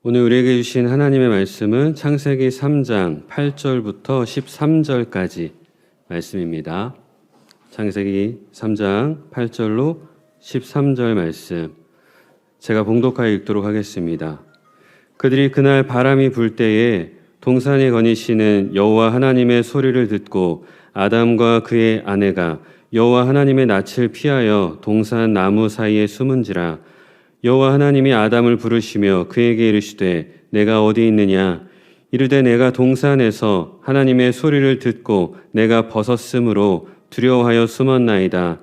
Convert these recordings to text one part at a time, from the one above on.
오늘 우리에게 주신 하나님의 말씀은 창세기 3장 8절부터 13절까지 말씀입니다. 창세기 3장 8절로 13절 말씀 제가 봉독하여 읽도록 하겠습니다. 그들이 그날 바람이 불 때에 동산에 거니시는 여호와 하나님의 소리를 듣고 아담과 그의 아내가 여호와 하나님의 낯을 피하여 동산 나무 사이에 숨은지라. 여호와 하나님이 아담을 부르시며 그에게 이르시되 내가 어디 있느냐. 이르되 내가 동산에서 하나님의 소리를 듣고 내가 벗었으므로 두려워하여 숨었나이다.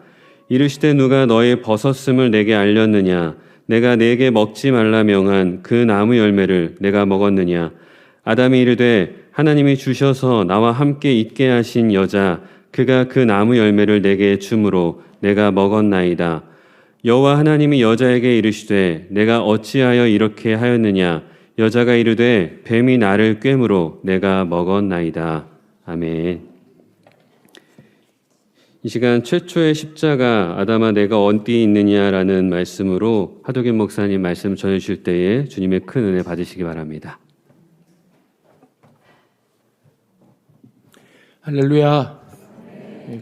이르시되 누가 너의 벗었음을 내게 알렸느냐. 내가 내게 먹지 말라 명한 그 나무 열매를 내가 먹었느냐. 아담이 이르되 하나님이 주셔서 나와 함께 있게 하신 여자 그가 그 나무 열매를 내게 주므로 내가 먹었나이다. 여호와 하나님이 여자에게 이르시되 내가 어찌하여 이렇게 하였느냐. 여자가 이르되 뱀이 나를 꿰므로 내가 먹었나이다. 아멘. 이 시간 최초의 십자가 아담아 내가 어디 있느냐라는 말씀으로 하도균 목사님 말씀 전해주실 때에 주님의 큰 은혜 받으시기 바랍니다. 할렐루야.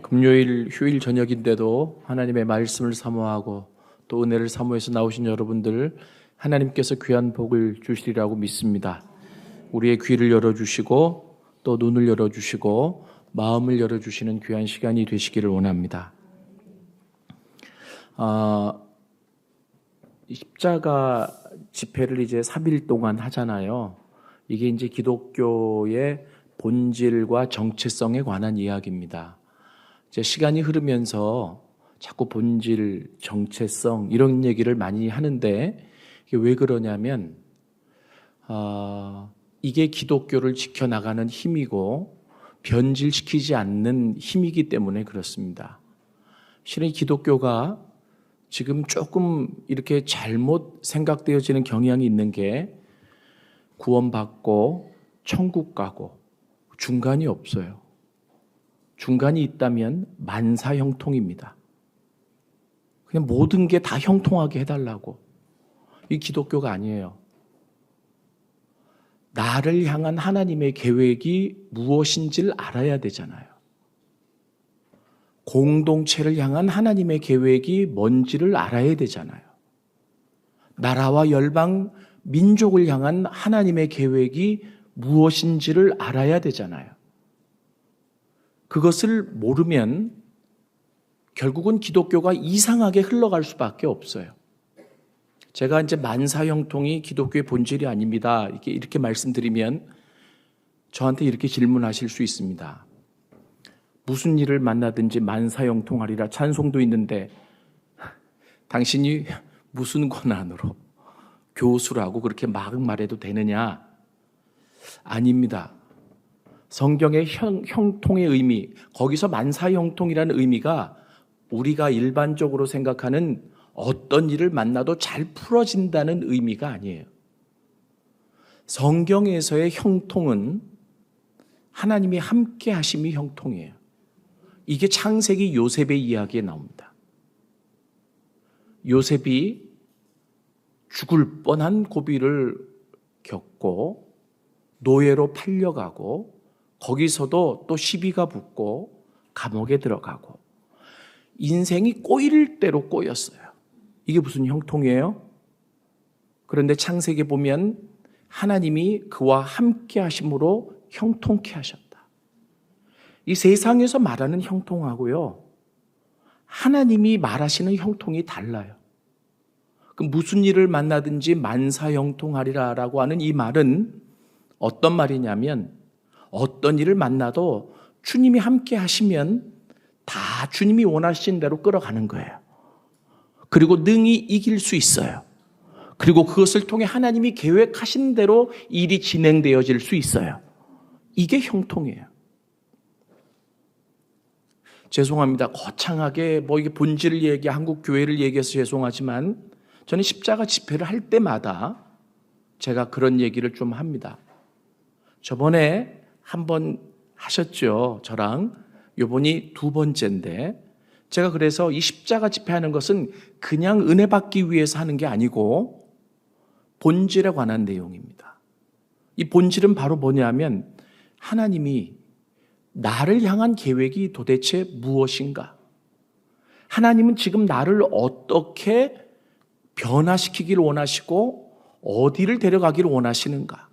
금요일 휴일 저녁인데도 하나님의 말씀을 사모하고 또 은혜를 사모해서 나오신 여러분들 하나님께서 귀한 복을 주시리라고 믿습니다. 우리의 귀를 열어주시고 또 눈을 열어주시고 마음을 열어주시는 귀한 시간이 되시기를 원합니다. 십자가 집회를 이제 3일 동안 하잖아요. 이게 이제 기독교의 본질과 정체성에 관한 이야기입니다. 이제 시간이 흐르면서 자꾸 본질, 정체성 이런 얘기를 많이 하는데 이게 왜 그러냐면 이게 기독교를 지켜나가는 힘이고 변질시키지 않는 힘이기 때문에 그렇습니다. 실은 기독교가 지금 조금 이렇게 잘못 생각되어지는 경향이 있는 게 구원받고 천국 가고 중간이 없어요. 중간이 있다면 만사형통입니다. 그냥 모든 게 다 형통하게 해달라고. 이 기독교가 아니에요. 나를 향한 하나님의 계획이 무엇인지를 알아야 되잖아요. 공동체를 향한 하나님의 계획이 뭔지를 알아야 되잖아요. 나라와 열방, 민족을 향한 하나님의 계획이 무엇인지를 알아야 되잖아요. 그것을 모르면 결국은 기독교가 이상하게 흘러갈 수밖에 없어요. 제가 이제 만사형통이 기독교의 본질이 아닙니다. 이렇게 말씀드리면 저한테 이렇게 질문하실 수 있습니다. 무슨 일을 만나든지 만사형통하리라 찬송도 있는데 당신이 무슨 권한으로 교수라고 그렇게 막 말해도 되느냐? 아닙니다. 성경의 형통의 의미, 거기서 만사형통이라는 의미가 우리가 일반적으로 생각하는 어떤 일을 만나도 잘 풀어진다는 의미가 아니에요. 성경에서의 형통은 하나님이 함께 하심이 형통이에요. 이게 창세기 요셉의 이야기에 나옵니다. 요셉이 죽을 뻔한 고비를 겪고 노예로 팔려가고 거기서도 또 시비가 붙고 감옥에 들어가고 인생이 꼬일 대로 꼬였어요. 이게 무슨 형통이에요? 그런데 창세기에 보면 하나님이 그와 함께 하심으로 형통케 하셨다. 이 세상에서 말하는 형통하고요, 하나님이 말하시는 형통이 달라요. 그 무슨 일을 만나든지 만사형통하리라 라고 하는 이 말은 어떤 말이냐면 어떤 일을 만나도 주님이 함께 하시면 다 주님이 원하신 대로 끌어가는 거예요. 그리고 능히 이길 수 있어요. 그리고 그것을 통해 하나님이 계획하신 대로 일이 진행되어질 수 있어요. 이게 형통이에요. 죄송합니다. 거창하게 이게 본질을 한국 교회를 얘기해서 죄송하지만 저는 십자가 집회를 할 때마다 제가 그런 얘기를 좀 합니다. 저번에 한번 하셨죠. 저랑. 요번이 두 번째인데 제가 그래서 이 십자가 집회하는 것은 그냥 은혜 받기 위해서 하는 게 아니고 본질에 관한 내용입니다. 이 본질은 바로 뭐냐면 하나님이 나를 향한 계획이 도대체 무엇인가? 하나님은 지금 나를 어떻게 변화시키기를 원하시고 어디를 데려가기를 원하시는가?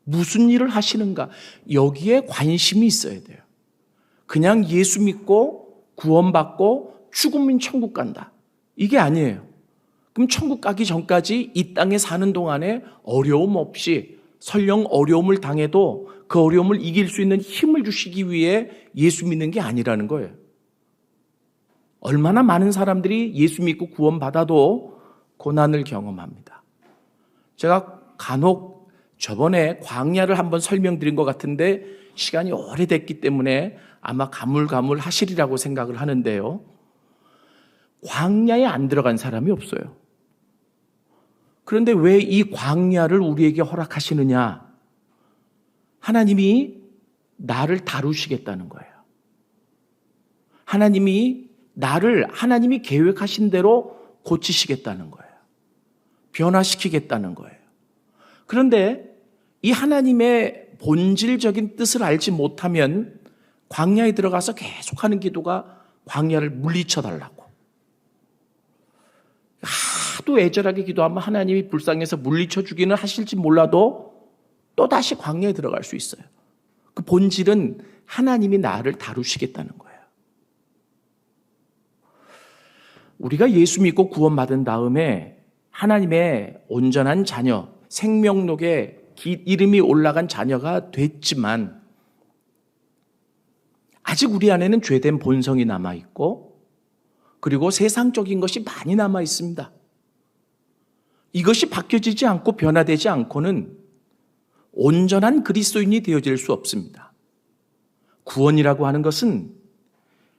무슨 일을 하시는가? 여기에 관심이 있어야 돼요. 그냥 예수 믿고 구원받고 죽으면 천국 간다. 이게 아니에요. 그럼 천국 가기 전까지 이 땅에 사는 동안에 어려움 없이 설령 어려움을 당해도 그 어려움을 이길 수 있는 힘을 주시기 위해 예수 믿는 게 아니라는 거예요. 얼마나 많은 사람들이 예수 믿고 구원받아도 고난을 경험합니다. 제가 간혹 저번에 광야를 한번 설명드린 것 같은데 시간이 오래됐기 때문에 아마 가물가물하시리라고 생각을 하는데요. 광야에 안 들어간 사람이 없어요. 그런데 왜 이 광야를 우리에게 허락하시느냐? 하나님이 나를 다루시겠다는 거예요. 하나님이 나를 하나님이 계획하신 대로 고치시겠다는 거예요. 변화시키겠다는 거예요. 그런데 이 하나님의 본질적인 뜻을 알지 못하면 광야에 들어가서 계속하는 기도가 광야를 물리쳐 달라고. 하도 애절하게 기도하면 하나님이 불쌍해서 물리쳐 주기는 하실지 몰라도 또 다시 광야에 들어갈 수 있어요. 그 본질은 하나님이 나를 다루시겠다는 거예요. 우리가 예수 믿고 구원받은 다음에 하나님의 온전한 자녀, 생명록에 이름이 올라간 자녀가 됐지만 아직 우리 안에는 죄된 본성이 남아있고 그리고 세상적인 것이 많이 남아있습니다. 이것이 바뀌어지지 않고 변화되지 않고는 온전한 그리스도인이 되어질 수 없습니다. 구원이라고 하는 것은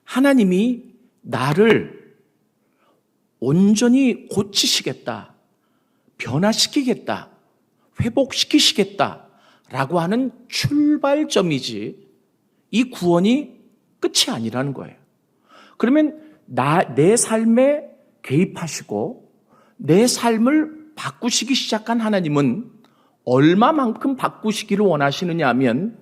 하나님이 나를 온전히 고치시겠다, 변화시키겠다, 회복시키시겠다라고 하는 출발점이지 이 구원이 끝이 아니라는 거예요. 그러면 내 삶에 개입하시고 내 삶을 바꾸시기 시작한 하나님은 얼마만큼 바꾸시기를 원하시느냐 하면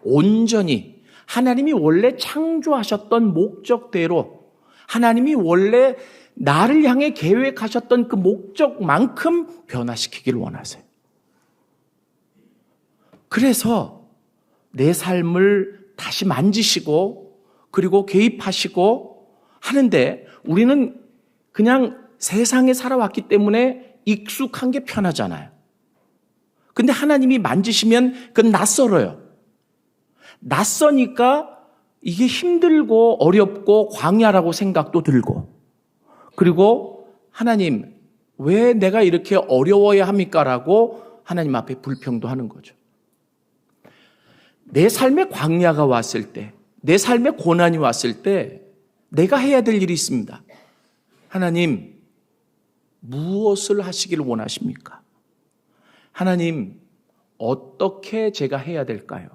온전히 하나님이 원래 창조하셨던 목적대로 하나님이 원래 나를 향해 계획하셨던 그 목적만큼 변화시키기를 원하세요. 그래서 내 삶을 다시 만지시고 그리고 개입하시고 하는데 우리는 그냥 세상에 살아왔기 때문에 익숙한 게 편하잖아요. 근데 하나님이 만지시면 그건 낯설어요. 낯서니까 이게 힘들고 어렵고 광야라고 생각도 들고 그리고 하나님 왜 내가 이렇게 어려워야 합니까? 라고 하나님 앞에 불평도 하는 거죠. 내 삶에 광야가 왔을 때, 내 삶에 고난이 왔을 때 내가 해야 될 일이 있습니다. 하나님, 무엇을 하시기를 원하십니까? 하나님, 어떻게 제가 해야 될까요?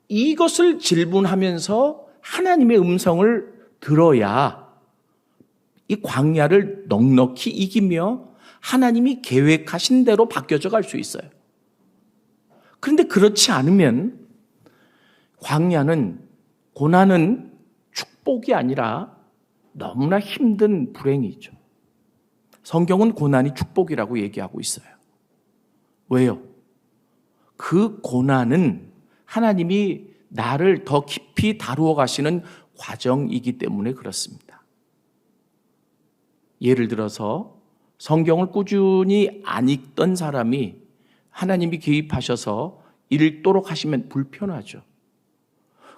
이것을 질문하면서 하나님의 음성을 들어야 이 광야를 넉넉히 이기며 하나님이 계획하신 대로 바뀌어져 갈 수 있어요. 그런데 그렇지 않으면 광야는, 고난은 축복이 아니라 너무나 힘든 불행이죠. 성경은 고난이 축복이라고 얘기하고 있어요. 왜요? 그 고난은 하나님이 나를 더 깊이 다루어 가시는 과정이기 때문에 그렇습니다. 예를 들어서 성경을 꾸준히 안 읽던 사람이 하나님이 개입하셔서 읽도록 하시면 불편하죠.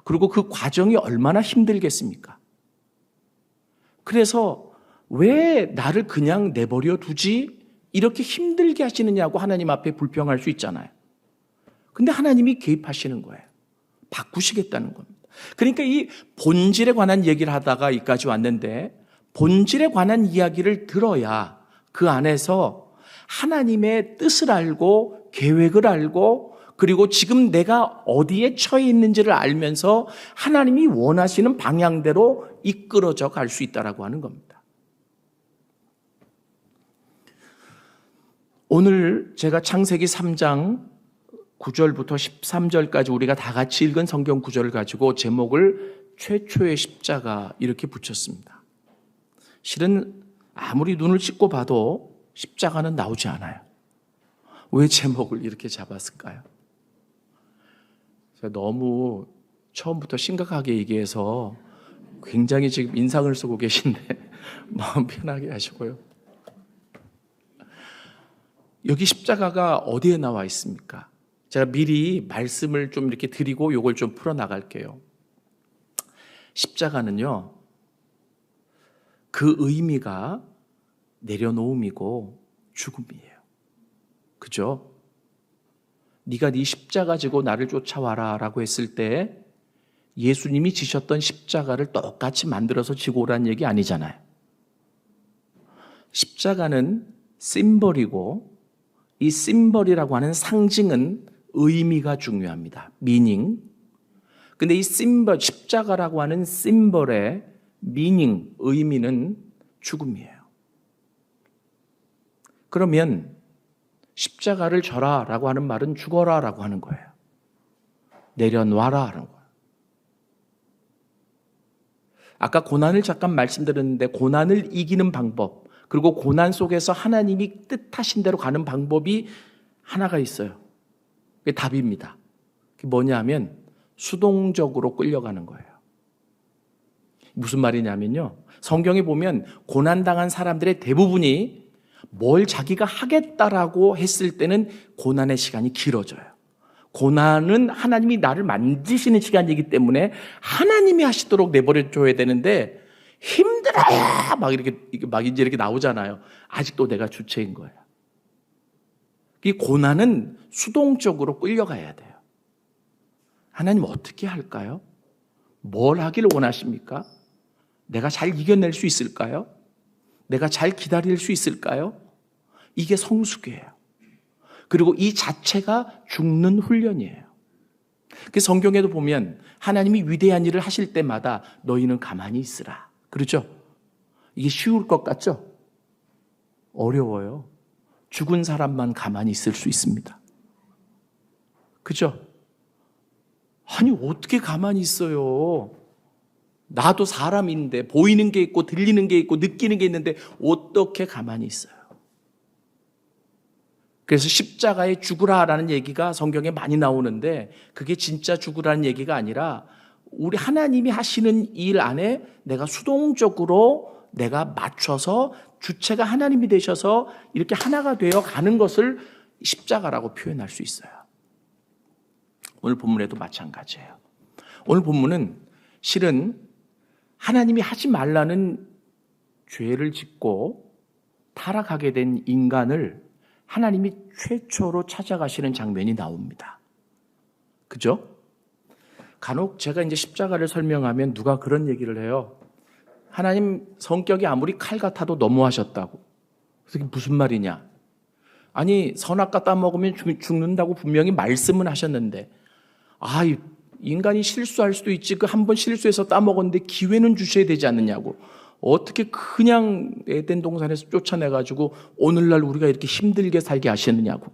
그리고 그 과정이 얼마나 힘들겠습니까? 그래서 왜 나를 그냥 내버려 두지? 이렇게 힘들게 하시느냐고 하나님 앞에 불평할 수 있잖아요. 근데 하나님이 개입하시는 거예요. 바꾸시겠다는 겁니다. 그러니까 이 본질에 관한 얘기를 하다가 여기까지 왔는데 본질에 관한 이야기를 들어야 그 안에서 하나님의 뜻을 알고 계획을 알고 그리고 지금 내가 어디에 처해 있는지를 알면서 하나님이 원하시는 방향대로 이끌어져 갈 수 있다라고 하는 겁니다. 오늘 제가 창세기 3장 9절부터 13절까지 우리가 다 같이 읽은 성경 구절을 가지고 제목을 최초의 십자가 이렇게 붙였습니다. 실은 아무리 눈을 씻고 봐도 십자가는 나오지 않아요. 왜 제목을 이렇게 잡았을까요? 제가 너무 처음부터 심각하게 얘기해서 굉장히 지금 인상을 쓰고 계신데 마음 편하게 하시고요. 여기 십자가가 어디에 나와 있습니까? 제가 미리 말씀을 좀 이렇게 드리고 이걸 좀 풀어나갈게요. 십자가는요, 그 의미가 내려놓음이고 죽음이에요. 그죠? 네가 네 십자가 지고 나를 쫓아와라 라고 했을 때 예수님이 지셨던 십자가를 똑같이 만들어서 지고 오라는 얘기 아니잖아요. 십자가는 심벌이고 이 심벌이라고 하는 상징은 의미가 중요합니다. 미닝. 근데 이 심벌, 십자가라고 하는 심벌의 미닝, 의미는 죽음이에요. 그러면 십자가를 져라 라고 하는 말은 죽어라 라고 하는 거예요. 내려놔라 하는 거예요. 아까 고난을 잠깐 말씀드렸는데 고난을 이기는 방법, 그리고 고난 속에서 하나님이 뜻하신 대로 가는 방법이 하나가 있어요. 그게 답입니다. 그게 뭐냐 하면 수동적으로 끌려가는 거예요. 무슨 말이냐면요, 성경에 보면 고난당한 사람들의 대부분이 뭘 자기가 하겠다라고 했을 때는 고난의 시간이 길어져요. 고난은 하나님이 나를 만지시는 시간이기 때문에 하나님이 하시도록 내버려줘야 되는데 힘들어야 막 이제 이렇게 나오잖아요. 아직도 내가 주체인 거예요. 이 고난은 수동적으로 끌려가야 돼요. 하나님 어떻게 할까요? 뭘 하기를 원하십니까? 내가 잘 이겨낼 수 있을까요? 내가 잘 기다릴 수 있을까요? 이게 성숙이에요. 그리고 이 자체가 죽는 훈련이에요. 그 성경에도 보면 하나님이 위대한 일을 하실 때마다 너희는 가만히 있으라. 그렇죠? 이게 쉬울 것 같죠? 어려워요. 죽은 사람만 가만히 있을 수 있습니다. 그죠? 아니, 어떻게 가만히 있어요? 나도 사람인데 보이는 게 있고 들리는 게 있고 느끼는 게 있는데 어떻게 가만히 있어요? 그래서 십자가에 죽으라라는 얘기가 성경에 많이 나오는데 그게 진짜 죽으라는 얘기가 아니라 우리 하나님이 하시는 일 안에 내가 수동적으로 내가 맞춰서 주체가 하나님이 되셔서 이렇게 하나가 되어 가는 것을 십자가라고 표현할 수 있어요. 오늘 본문에도 마찬가지예요. 오늘 본문은 실은 하나님이 하지 말라는 죄를 짓고 타락하게 된 인간을 하나님이 최초로 찾아가시는 장면이 나옵니다. 그죠? 간혹 제가 이제 십자가를 설명하면 누가 그런 얘기를 해요. 하나님 성격이 아무리 칼 같아도 너무하셨다고. 그래서 이게 무슨 말이냐? 아니, 선악과 따먹으면 죽는다고 분명히 말씀은 하셨는데 인간이 실수할 수도 있지. 그 한 번 실수해서 따먹었는데 기회는 주셔야 되지 않느냐고. 어떻게 그냥 에덴 동산에서 쫓아내가지고 오늘날 우리가 이렇게 힘들게 살게 하셨느냐고.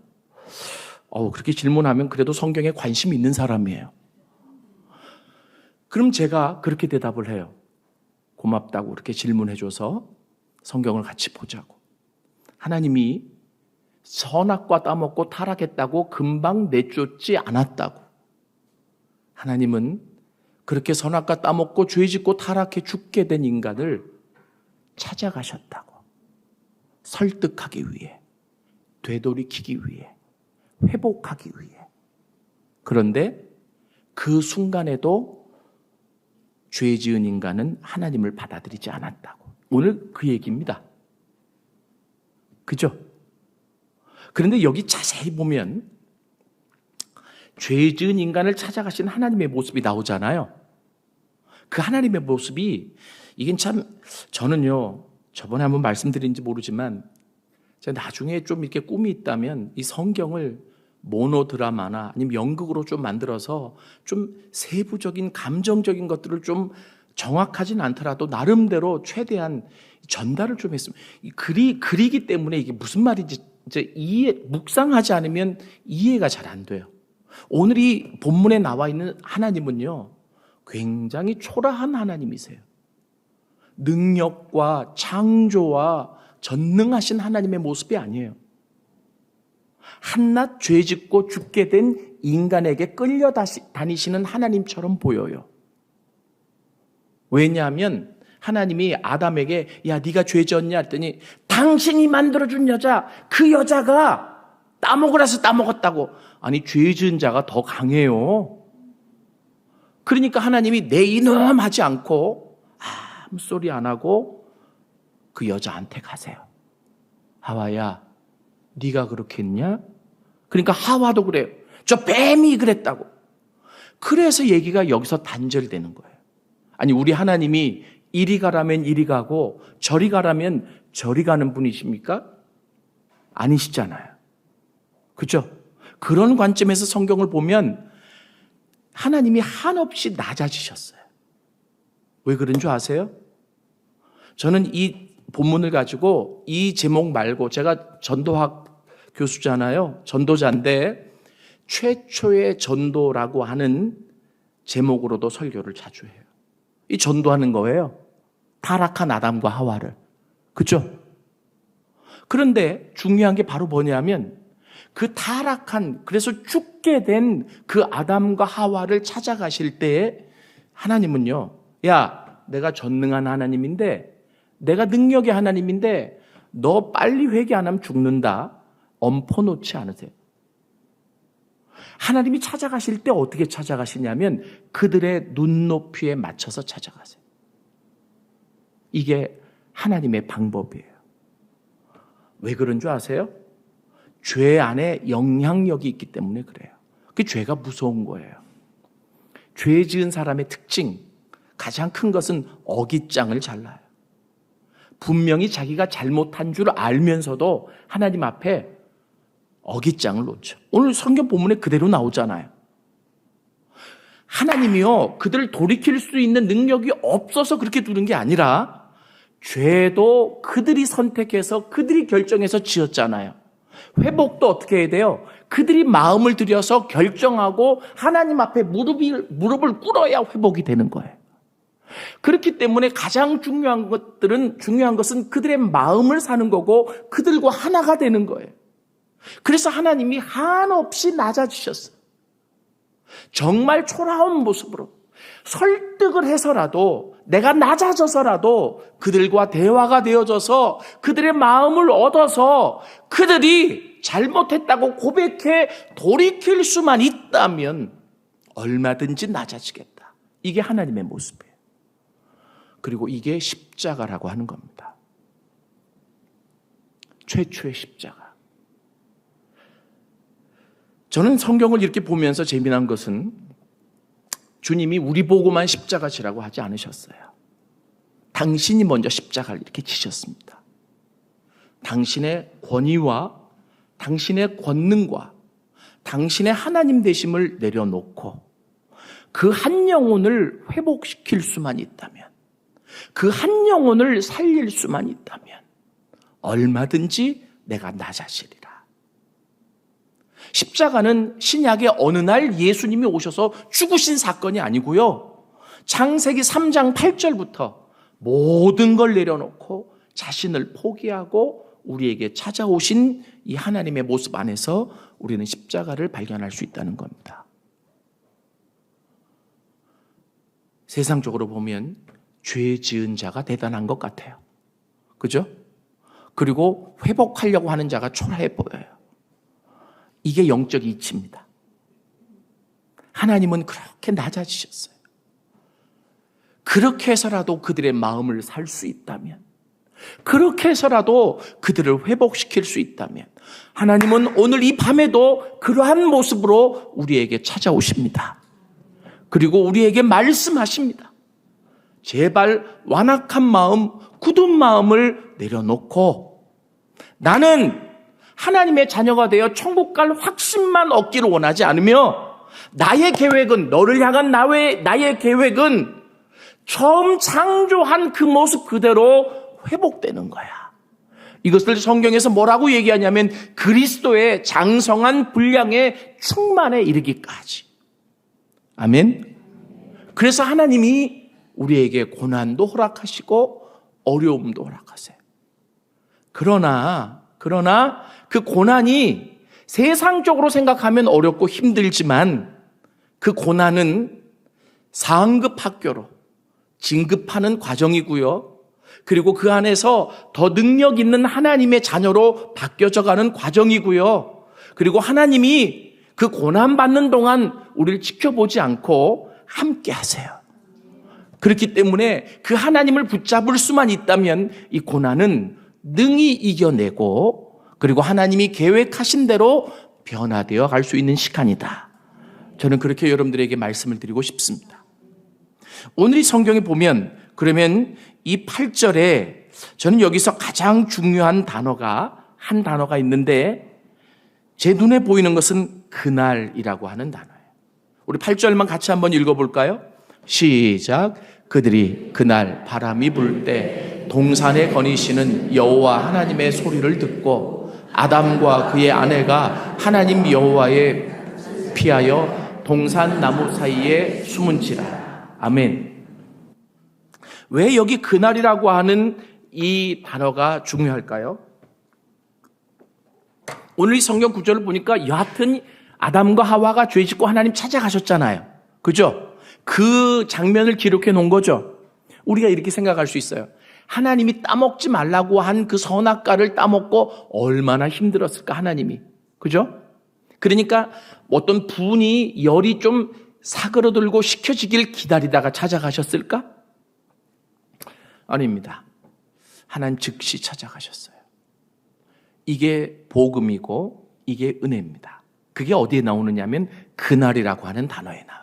그렇게 질문하면 그래도 성경에 관심이 있는 사람이에요. 그럼 제가 그렇게 대답을 해요. 고맙다고 그렇게 질문해줘서 성경을 같이 보자고. 하나님이 선악과 따먹고 타락했다고 금방 내쫓지 않았다고. 하나님은 그렇게 선악과 따먹고 죄짓고 타락해 죽게 된 인간을 찾아가셨다고. 설득하기 위해, 되돌이키기 위해, 회복하기 위해. 그런데 그 순간에도 죄 지은 인간은 하나님을 받아들이지 않았다고. 오늘 그 얘기입니다. 그죠? 그런데 여기 자세히 보면 죄 지은 인간을 찾아가신 하나님의 모습이 나오잖아요. 그 하나님의 모습이 이게 참 저는요, 저번에 한번 말씀드린지 모르지만 제가 나중에 좀 이렇게 꿈이 있다면 이 성경을 모노드라마나 아니면 연극으로 좀 만들어서 좀 세부적인 감정적인 것들을 좀 정확하진 않더라도 나름대로 최대한 전달을 좀 했으면, 그리기 때문에 이게 무슨 말인지 이제 묵상하지 않으면 이해가 잘 안 돼요. 오늘 이 본문에 나와 있는 하나님은요, 굉장히 초라한 하나님이세요. 능력과 창조와 전능하신 하나님의 모습이 아니에요. 한낱 죄 짓고 죽게 된 인간에게 끌려다니시는 하나님처럼 보여요. 왜냐하면 하나님이 아담에게 야 네가 죄 지었냐 했더니 당신이 만들어준 여자, 그 여자가 따먹으라서 따먹었다고. 아니, 죄 지은 자가 더 강해요. 그러니까 하나님이 내 이놈 하지 않고 아무 소리 안 하고 그 여자한테 가세요. 하와야, 네가 그렇게 했냐? 그러니까 하와도 그래요. 저 뱀이 그랬다고. 그래서 얘기가 여기서 단절되는 거예요. 아니, 우리 하나님이 이리 가라면 이리 가고 저리 가라면 저리 가는 분이십니까? 아니시잖아요. 그렇죠? 그런 관점에서 성경을 보면 하나님이 한없이 낮아지셨어요. 왜 그런 줄 아세요? 저는 이 본문을 가지고 이 제목 말고, 제가 전도학 교수잖아요. 전도자인데 최초의 전도라고 하는 제목으로도 설교를 자주 해요. 이 전도하는 거예요. 타락한 아담과 하와를. 그렇죠? 그런데 중요한 게 바로 뭐냐면 그 타락한, 그래서 죽게 된 그 아담과 하와를 찾아가실 때에 하나님은요, 야, 내가 전능한 하나님인데, 내가 능력의 하나님인데 너 빨리 회개 안 하면 죽는다. 엎어놓지 않으세요. 하나님이 찾아가실 때 어떻게 찾아가시냐면 그들의 눈높이에 맞춰서 찾아가세요. 이게 하나님의 방법이에요. 왜 그런 줄 아세요? 죄 안에 영향력이 있기 때문에 그래요. 그 죄가 무서운 거예요. 죄 지은 사람의 특징, 가장 큰 것은 어깃장을 잘라요. 분명히 자기가 잘못한 줄 알면서도 하나님 앞에 어깃장을 놓죠. 오늘 성경 본문에 그대로 나오잖아요. 하나님이요, 그들을 돌이킬 수 있는 능력이 없어서 그렇게 두는 게 아니라 죄도 그들이 선택해서 그들이 결정해서 지었잖아요. 회복도 어떻게 해야 돼요? 그들이 마음을 들여서 결정하고 하나님 앞에 무릎을 꿇어야 회복이 되는 거예요. 그렇기 때문에 가장 중요한 것은 그들의 마음을 사는 거고 그들과 하나가 되는 거예요. 그래서 하나님이 한없이 낮아지셨어요. 정말 초라한 모습으로 설득을 해서라도, 내가 낮아져서라도 그들과 대화가 되어져서 그들의 마음을 얻어서 그들이 잘못했다고 고백해 돌이킬 수만 있다면 얼마든지 낮아지겠다. 이게 하나님의 모습이에요. 그리고 이게 십자가라고 하는 겁니다. 최초의 십자가. 저는 성경을 이렇게 보면서 재미난 것은 주님이 우리 보고만 십자가 지라고 하지 않으셨어요. 당신이 먼저 십자가를 이렇게 지셨습니다. 당신의 권위와 당신의 권능과 당신의 하나님 되심을 내려놓고 그 한 영혼을 회복시킬 수만 있다면, 그 한 영혼을 살릴 수만 있다면 얼마든지 내가 낮아지리라. 십자가는 신약의 어느 날 예수님이 오셔서 죽으신 사건이 아니고요, 창세기 3장 8절부터 모든 걸 내려놓고 자신을 포기하고 우리에게 찾아오신 이 하나님의 모습 안에서 우리는 십자가를 발견할 수 있다는 겁니다. 세상적으로 보면 죄 지은 자가 대단한 것 같아요. 그죠? 그리고 회복하려고 하는 자가 초라해 보여요. 이게 영적 이치입니다. 하나님은 그렇게 낮아지셨어요. 그렇게 해서라도 그들의 마음을 살 수 있다면, 그렇게 해서라도 그들을 회복시킬 수 있다면 하나님은 오늘 이 밤에도 그러한 모습으로 우리에게 찾아오십니다. 그리고 우리에게 말씀하십니다. 제발 완악한 마음, 굳은 마음을 내려놓고 나는 하나님의 자녀가 되어 천국 갈 확신만 얻기를 원하지 않으며, 나의 계획은, 너를 향한 나의 계획은 처음 창조한 그 모습 그대로 회복되는 거야. 이것을 성경에서 뭐라고 얘기하냐면 그리스도의 장성한 분량의 충만에 이르기까지. 아멘. 그래서 하나님이 우리에게 고난도 허락하시고 어려움도 허락하세요. 그러나 그 고난이 세상적으로 생각하면 어렵고 힘들지만 그 고난은 상급 학교로 진급하는 과정이고요. 그리고 그 안에서 더 능력 있는 하나님의 자녀로 바뀌어져 가는 과정이고요. 그리고 하나님이 그 고난받는 동안 우리를 지켜보지 않고 함께 하세요. 그렇기 때문에 그 하나님을 붙잡을 수만 있다면 이 고난은 능히 이겨내고 그리고 하나님이 계획하신 대로 변화되어 갈 수 있는 시간이다. 저는 그렇게 여러분들에게 말씀을 드리고 싶습니다. 오늘 이 성경에 보면 그러면 이 8절에 저는 여기서 가장 중요한 한 단어가 있는데 제 눈에 보이는 것은 그날이라고 하는 단어예요. 우리 8절만 같이 한번 읽어볼까요? 시작. 그들이 그날 바람이 불 때 동산에 거니시는 여호와 하나님의 소리를 듣고 아담과 그의 아내가 하나님 여호와에 피하여 동산 나무 사이에 숨은지라. 아멘. 왜 여기 그날이라고 하는 이 단어가 중요할까요? 오늘 이 성경 구절을 보니까 여하튼 아담과 하와가 죄 짓고 하나님 찾아가셨잖아요. 그죠? 그 장면을 기록해 놓은 거죠. 우리가 이렇게 생각할 수 있어요. 하나님이 따먹지 말라고 한 그 선악과를 따먹고 얼마나 힘들었을까 하나님이. 그죠? 그러니까 어떤 분이 열이 좀 사그러들고 식혀지길 기다리다가 찾아가셨을까? 아닙니다. 하나님 즉시 찾아가셨어요. 이게 복음이고 이게 은혜입니다. 그게 어디에 나오느냐면 그날이라고 하는 단어에 나와요.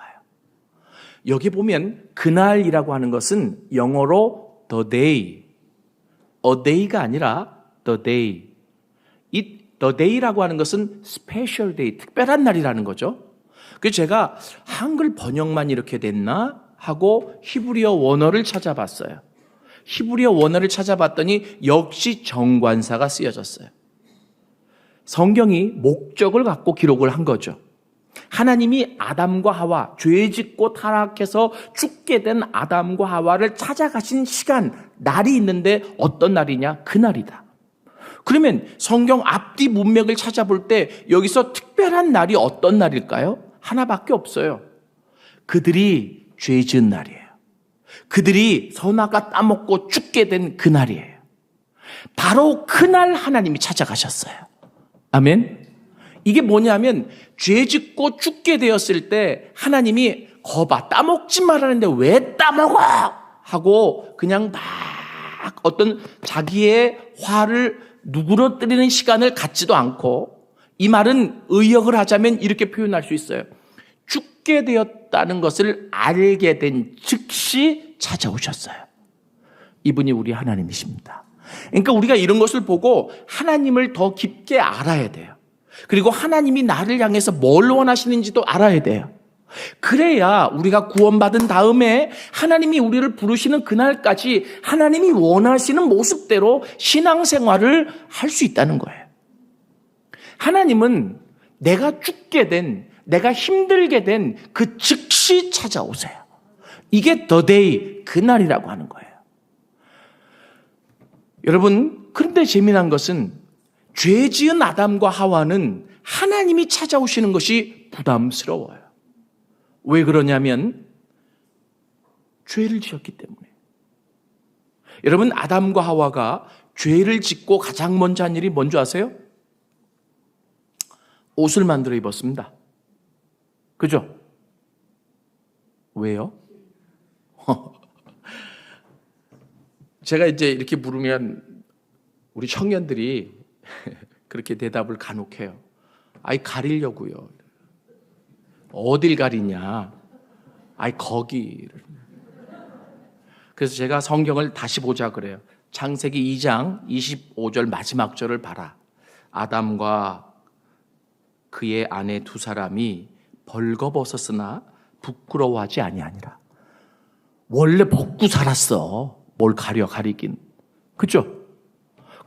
여기 보면 그날이라고 하는 것은 영어로 the day, a day가 아니라 the day. 이 the day라고 하는 것은 special day, 특별한 날이라는 거죠. 그래서 제가 한글 번역만 이렇게 됐나 하고 히브리어 원어를 찾아봤어요. 히브리어 원어를 찾아봤더니 역시 정관사가 쓰여졌어요. 성경이 목적을 갖고 기록을 한 거죠. 하나님이 아담과 하와, 죄 짓고 타락해서 죽게 된 아담과 하와를 찾아가신 시간, 날이 있는데 어떤 날이냐? 그날이다. 그러면 성경 앞뒤 문맥을 찾아볼 때 여기서 특별한 날이 어떤 날일까요? 하나밖에 없어요. 그들이 죄 지은 날이에요. 그들이 선악과 따먹고 죽게 된 그날이에요. 바로 그날 하나님이 찾아가셨어요. 아멘. 이게 뭐냐면 죄 짓고 죽게 되었을 때 하나님이 거봐 따먹지 말라는데 왜 따먹어? 하고 그냥 막 어떤 자기의 화를 누그러뜨리는 시간을 갖지도 않고, 이 말은 의역을 하자면 이렇게 표현할 수 있어요. 죽게 되었다는 것을 알게 된 즉시 찾아오셨어요. 이분이 우리 하나님이십니다. 그러니까 우리가 이런 것을 보고 하나님을 더 깊게 알아야 돼요. 그리고 하나님이 나를 향해서 뭘 원하시는지도 알아야 돼요. 그래야 우리가 구원받은 다음에 하나님이 우리를 부르시는 그날까지 하나님이 원하시는 모습대로 신앙생활을 할 수 있다는 거예요. 하나님은 내가 죽게 된, 내가 힘들게 된 그 즉시 찾아오세요. 이게 the day, 그날이라고 하는 거예요. 여러분, 그런데 재미난 것은 죄 지은 아담과 하와는 하나님이 찾아오시는 것이 부담스러워요. 왜 그러냐면 죄를 지었기 때문에. 여러분, 아담과 하와가 죄를 짓고 가장 먼저 한 일이 뭔지 아세요? 옷을 만들어 입었습니다. 그죠? 왜요? 제가 이제 이렇게 물으면 우리 청년들이 그렇게 대답을 간혹 해요. 아이, 가리려고요. 어딜 가리냐? 아이, 거기를. 그래서 제가 성경을 다시 보자 그래요. 창세기 2장 25절 마지막 절을 봐라. 아담과 그의 아내 두 사람이 벌거벗었으나 부끄러워하지 아니하니라. 원래 벗고 살았어. 뭘 가리긴. 그죠?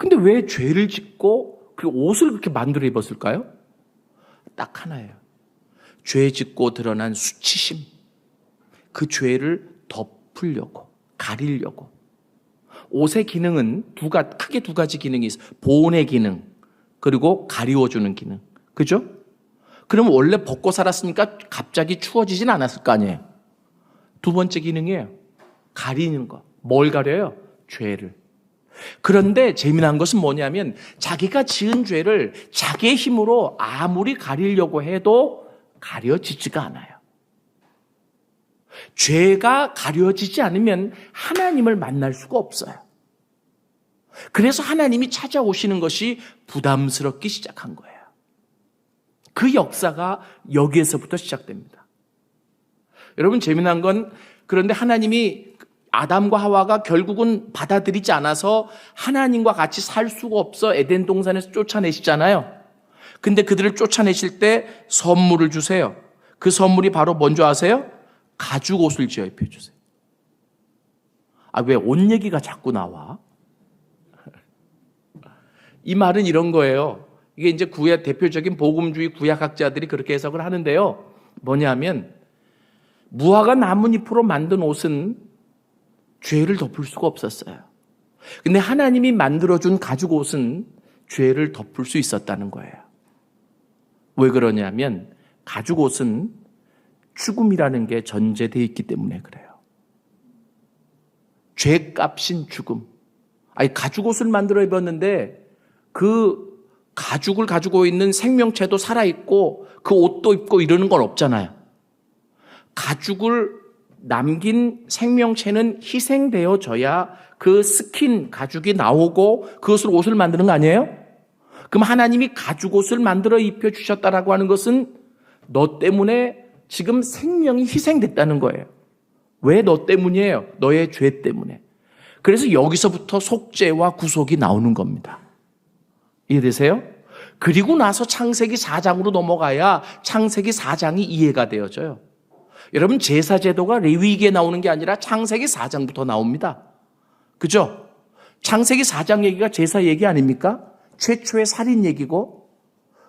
근데 왜 죄를 짓고 그 옷을 그렇게 만들어 입었을까요? 딱 하나예요. 죄 짓고 드러난 수치심. 그 죄를 덮으려고, 가리려고. 옷의 기능은 크게 두 가지 기능이 있어요. 보온의 기능, 그리고 가리워주는 기능. 그죠? 그럼 원래 벗고 살았으니까 갑자기 추워지진 않았을 거 아니에요. 두 번째 기능이에요. 가리는 거. 뭘 가려요? 죄를. 그런데 재미난 것은 뭐냐면 자기가 지은 죄를 자기의 힘으로 아무리 가리려고 해도 가려지지가 않아요. 죄가 가려지지 않으면 하나님을 만날 수가 없어요. 그래서 하나님이 찾아오시는 것이 부담스럽기 시작한 거예요. 그 역사가 여기에서부터 시작됩니다. 여러분, 재미난 건 그런데 하나님이 아담과 하와가 결국은 받아들이지 않아서 하나님과 같이 살 수가 없어 에덴 동산에서 쫓아내시잖아요. 근데 그들을 쫓아내실 때 선물을 주세요. 그 선물이 바로 뭔지 아세요? 가죽 옷을 지어 입혀주세요. 왜 옷 얘기가 자꾸 나와? 이 말은 이런 거예요. 이게 이제 대표적인 복음주의 구약학자들이 그렇게 해석을 하는데요. 뭐냐면 무화과 나뭇잎으로 만든 옷은 죄를 덮을 수가 없었어요. 근데 하나님이 만들어준 가죽 옷은 죄를 덮을 수 있었다는 거예요. 왜 그러냐면 가죽 옷은 죽음이라는 게 전제되어 있기 때문에 그래요. 죄값인 죽음. 가죽 옷을 만들어 입었는데 그 가죽을 가지고 있는 생명체도 살아있고 그 옷도 입고 이러는 건 없잖아요. 가죽을 남긴 생명체는 희생되어져야 그 스킨, 가죽이 나오고 그것으로 옷을 만드는 거 아니에요? 그럼 하나님이 가죽 옷을 만들어 입혀주셨다라고 하는 것은 너 때문에 지금 생명이 희생됐다는 거예요. 왜 너 때문이에요? 너의 죄 때문에. 그래서 여기서부터 속죄와 구속이 나오는 겁니다. 이해되세요? 그리고 나서 창세기 4장으로 넘어가야 창세기 4장이 이해가 되어져요. 여러분, 제사제도가 레위기에 나오는 게 아니라 창세기 4장부터 나옵니다. 그죠? 창세기 4장 얘기가 제사 얘기 아닙니까? 최초의 살인 얘기고.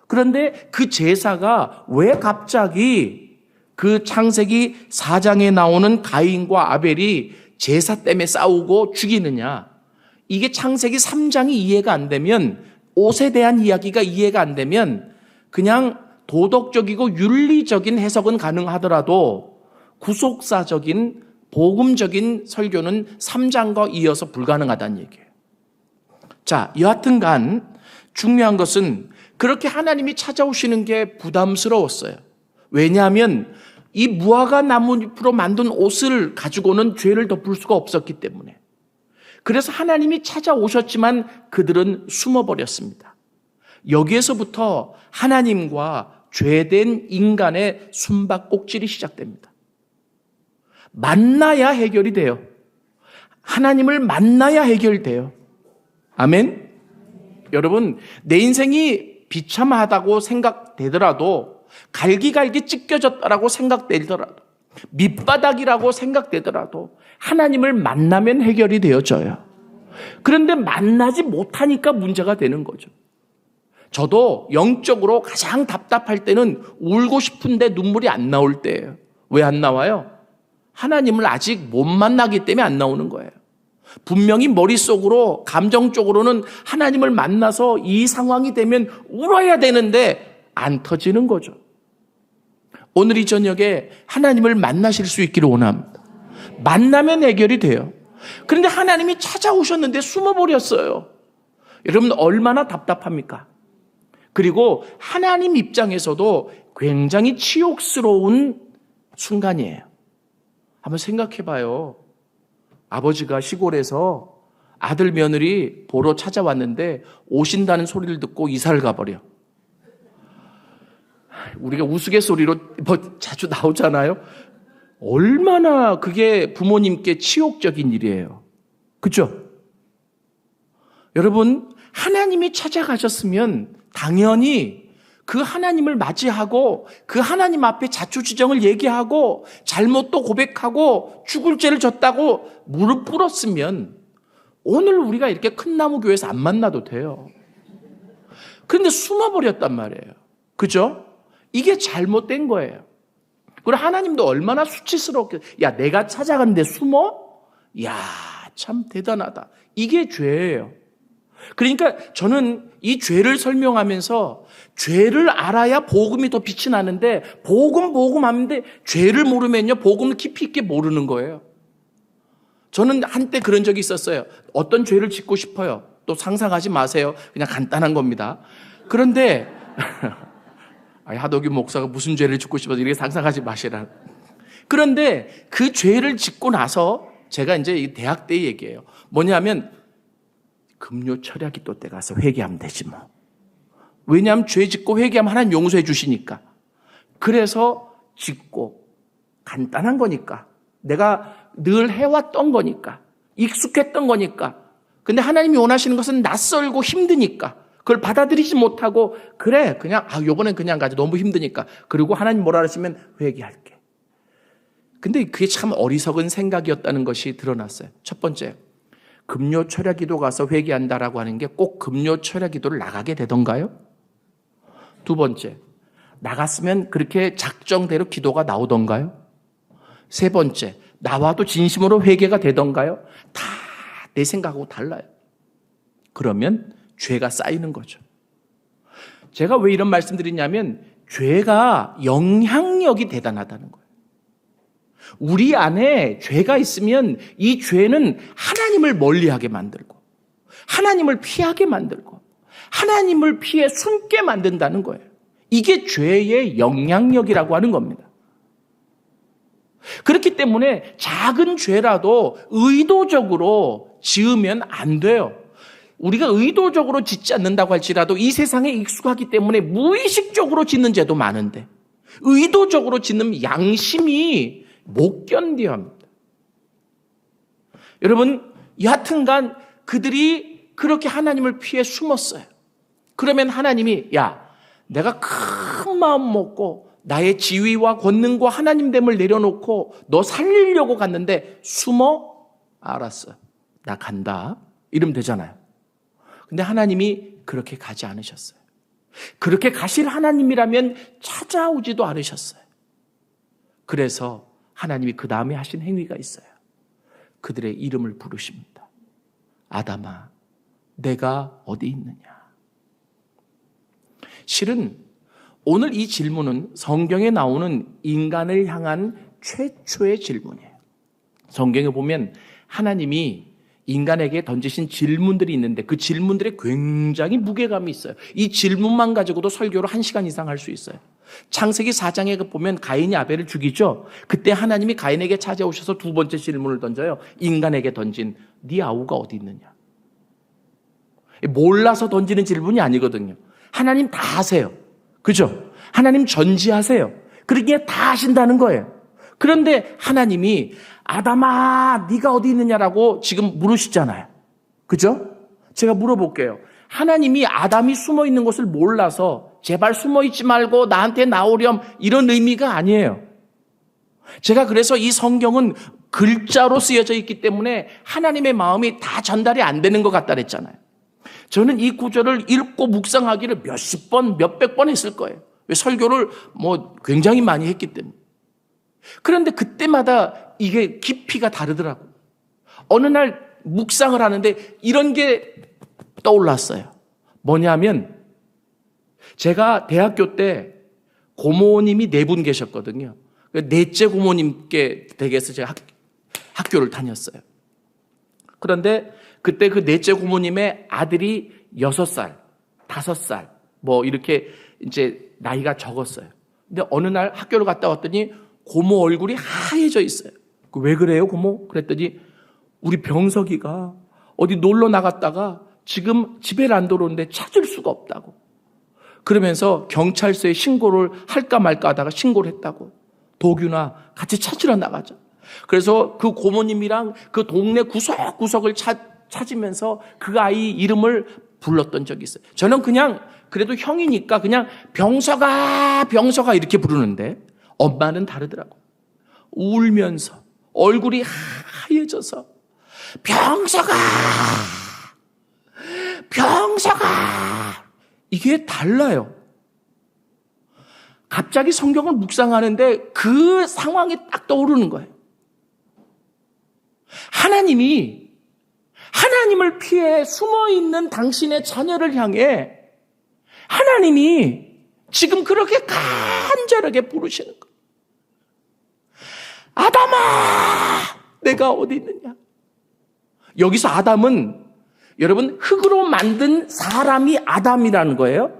그런데 그 제사가 왜 갑자기 그 창세기 4장에 나오는 가인과 아벨이 제사 때문에 싸우고 죽이느냐? 이게 창세기 3장이 이해가 안 되면, 옷에 대한 이야기가 이해가 안 되면 그냥 도덕적이고 윤리적인 해석은 가능하더라도 구속사적인 복음적인 설교는 3장과 이어서 불가능하다는 얘기예요. 자, 여하튼간 중요한 것은 그렇게 하나님이 찾아오시는 게 부담스러웠어요. 왜냐하면 이 무화과 나뭇잎으로 만든 옷을 가지고는 죄를 덮을 수가 없었기 때문에. 그래서 하나님이 찾아오셨지만 그들은 숨어버렸습니다. 여기에서부터 하나님과 죄된 인간의 숨바꼭질이 시작됩니다. 만나야 해결이 돼요. 하나님을 만나야 해결돼요. 아멘? 여러분, 내 인생이 비참하다고 생각되더라도, 갈기갈기 찢겨졌다라고 생각되더라도, 밑바닥이라고 생각되더라도 하나님을 만나면 해결이 되어져요. 그런데 만나지 못하니까 문제가 되는 거죠. 저도 영적으로 가장 답답할 때는 울고 싶은데 눈물이 안 나올 때예요. 왜 안 나와요? 하나님을 아직 못 만나기 때문에 안 나오는 거예요. 분명히 머릿속으로, 감정적으로는 하나님을 만나서 이 상황이 되면 울어야 되는데 안 터지는 거죠. 오늘 이 저녁에 하나님을 만나실 수 있기를 원합니다. 만나면 해결이 돼요. 그런데 하나님이 찾아오셨는데 숨어버렸어요. 여러분, 얼마나 답답합니까? 그리고 하나님 입장에서도 굉장히 치욕스러운 순간이에요. 한번 생각해봐요. 아버지가 시골에서 아들 며느리 보러 찾아왔는데 오신다는 소리를 듣고 이사를 가버려. 우리가 우스갯소리로 자주 나오잖아요. 얼마나 그게 부모님께 치욕적인 일이에요. 그렇죠? 여러분, 하나님이 찾아가셨으면 당연히 그 하나님을 맞이하고 그 하나님 앞에 자초지정을 얘기하고 잘못도 고백하고 죽을 죄를 졌다고 무릎 꿇었으면 오늘 우리가 이렇게 큰 나무 교회에서 안 만나도 돼요. 그런데 숨어버렸단 말이에요. 그죠? 이게 잘못된 거예요. 그리고 하나님도 얼마나 수치스럽게, 야, 내가 찾아가는데 숨어? 야, 참 대단하다. 이게 죄예요. 그러니까 저는 이 죄를 설명하면서 죄를 알아야 복음이 더 빛이 나는데 복음 하는데 죄를 모르면요 복음을 깊이 있게 모르는 거예요. 저는 한때 그런 적이 있었어요. 어떤 죄를 짓고 싶어요. 또 상상하지 마세요. 그냥 간단한 겁니다. 그런데 하덕기 목사가 무슨 죄를 짓고 싶어서 이렇게 상상하지 마시라. 그런데 그 죄를 짓고 나서 제가 이제 이 대학 때 얘기예요. 뭐냐면 금요 철야기도 때 가서 회개하면 되지 뭐. 왜냐하면 죄 짓고 회개하면 하나님 용서해 주시니까. 그래서 짓고 간단한 거니까. 내가 늘 해왔던 거니까. 익숙했던 거니까. 근데 하나님이 원하시는 것은 낯설고 힘드니까. 그걸 받아들이지 못하고 그래 그냥 요번엔 그냥 가자. 너무 힘드니까. 그리고 하나님 뭐라 하시면 회개할게. 근데 그게 참 어리석은 생각이었다는 것이 드러났어요. 첫 번째. 금요 철야 기도 가서 회개한다라고 하는 게 꼭 금요 철야 기도를 나가게 되던가요? 두 번째, 나갔으면 그렇게 작정대로 기도가 나오던가요? 세 번째, 나와도 진심으로 회개가 되던가요? 다 내 생각하고 달라요. 그러면 죄가 쌓이는 거죠. 제가 왜 이런 말씀 드리냐면 죄가 영향력이 대단하다는 거예요. 우리 안에 죄가 있으면 이 죄는 하나님을 멀리하게 만들고 하나님을 피하게 만들고 하나님을 피해 숨게 만든다는 거예요. 이게 죄의 영향력이라고 하는 겁니다. 그렇기 때문에 작은 죄라도 의도적으로 지으면 안 돼요. 우리가 의도적으로 짓지 않는다고 할지라도 이 세상에 익숙하기 때문에 무의식적으로 짓는 죄도 많은데 의도적으로 짓는 양심이 못 견뎌야 합니다. 여러분, 여하튼간 그들이 그렇게 하나님을 피해 숨었어요. 그러면 하나님이 야, 내가 큰 마음 먹고 나의 지위와 권능과 하나님됨을 내려놓고 너 살리려고 갔는데 숨어? 알았어. 나 간다. 이러면 되잖아요. 근데 하나님이 그렇게 가지 않으셨어요. 그렇게 가실 하나님이라면 찾아오지도 않으셨어요. 그래서 하나님이 그 다음에 하신 행위가 있어요. 그들의 이름을 부르십니다. 아담아, 내가 어디 있느냐? 실은 오늘 이 질문은 성경에 나오는 인간을 향한 최초의 질문이에요. 성경에 보면 하나님이 인간에게 던지신 질문들이 있는데 그 질문들에 굉장히 무게감이 있어요. 이 질문만 가지고도 설교를 1시간 이상 할 수 있어요. 창세기 4장에 보면 가인이 아벨을 죽이죠. 그때 하나님이 가인에게 찾아오셔서 두 번째 질문을 던져요. 인간에게 던진 네 아우가 어디 있느냐. 몰라서 던지는 질문이 아니거든요. 하나님 다 아세요. 그죠? 하나님 전지하세요. 그러기에 다 아신다는 거예요. 그런데 하나님이 아담아 네가 어디 있느냐라고 지금 물으시잖아요. 그죠? 제가 물어볼게요. 하나님이 아담이 숨어 있는 것을 몰라서 제발 숨어 있지 말고 나한테 나오렴 이런 의미가 아니에요. 제가 그래서 이 성경은 글자로 쓰여져 있기 때문에 하나님의 마음이 다 전달이 안 되는 것 같다 그랬잖아요. 저는 이 구절을 읽고 묵상하기를 몇십 번, 몇백 번 했을 거예요. 왜 설교를 굉장히 많이 했기 때문에. 그런데 그때마다 이게 깊이가 다르더라고요. 어느 날 묵상을 하는데 이런 게 떠올랐어요. 뭐냐면 제가 대학교 때 고모님이 4분 계셨거든요. 넷째 고모님께 댁에서 제가 학교를 다녔어요. 그런데 그때 그 넷째 고모님의 아들이 6살, 5살, 이렇게 이제 나이가 적었어요. 근데 어느 날 학교를 갔다 왔더니 고모 얼굴이 하얘져 있어요. 왜 그래요, 고모? 그랬더니 우리 병석이가 어디 놀러 나갔다가 지금 집에 안 들어오는데 찾을 수가 없다고. 그러면서 경찰서에 신고를 할까 말까 하다가 신고를 했다고. 도균아, 같이 찾으러 나가자. 그래서 그 고모님이랑 그 동네 구석구석을 찾으면서 그 아이 이름을 불렀던 적이 있어요. 저는 그냥 그래도 형이니까 그냥 병석아 이렇게 부르는데 엄마는 다르더라고. 울면서 얼굴이 하얘져서 병서가 이게 달라요. 갑자기 성경을 묵상하는데 그 상황이 딱 떠오르는 거예요. 하나님을 피해 숨어있는 당신의 자녀를 향해 하나님이 지금 그렇게 간절하게 부르시는 거예요. 아담아, 내가 어디 있느냐? 여기서 아담은 여러분 흙으로 만든 사람이 아담이라는 거예요.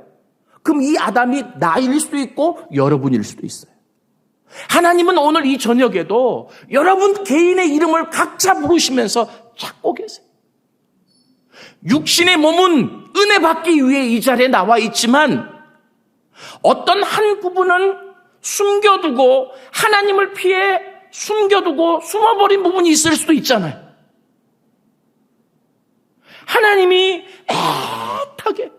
그럼 이 아담이 나일 수도 있고 여러분일 수도 있어요. 하나님은 오늘 이 저녁에도 여러분 개인의 이름을 각자 부르시면서 찾고 계세요. 육신의 몸은 은혜 받기 위해 이 자리에 나와 있지만 어떤 한 부분은 숨겨두고 하나님을 피해 숨겨두고 숨어버린 부분이 있을 수도 있잖아요. 하나님이 애타게.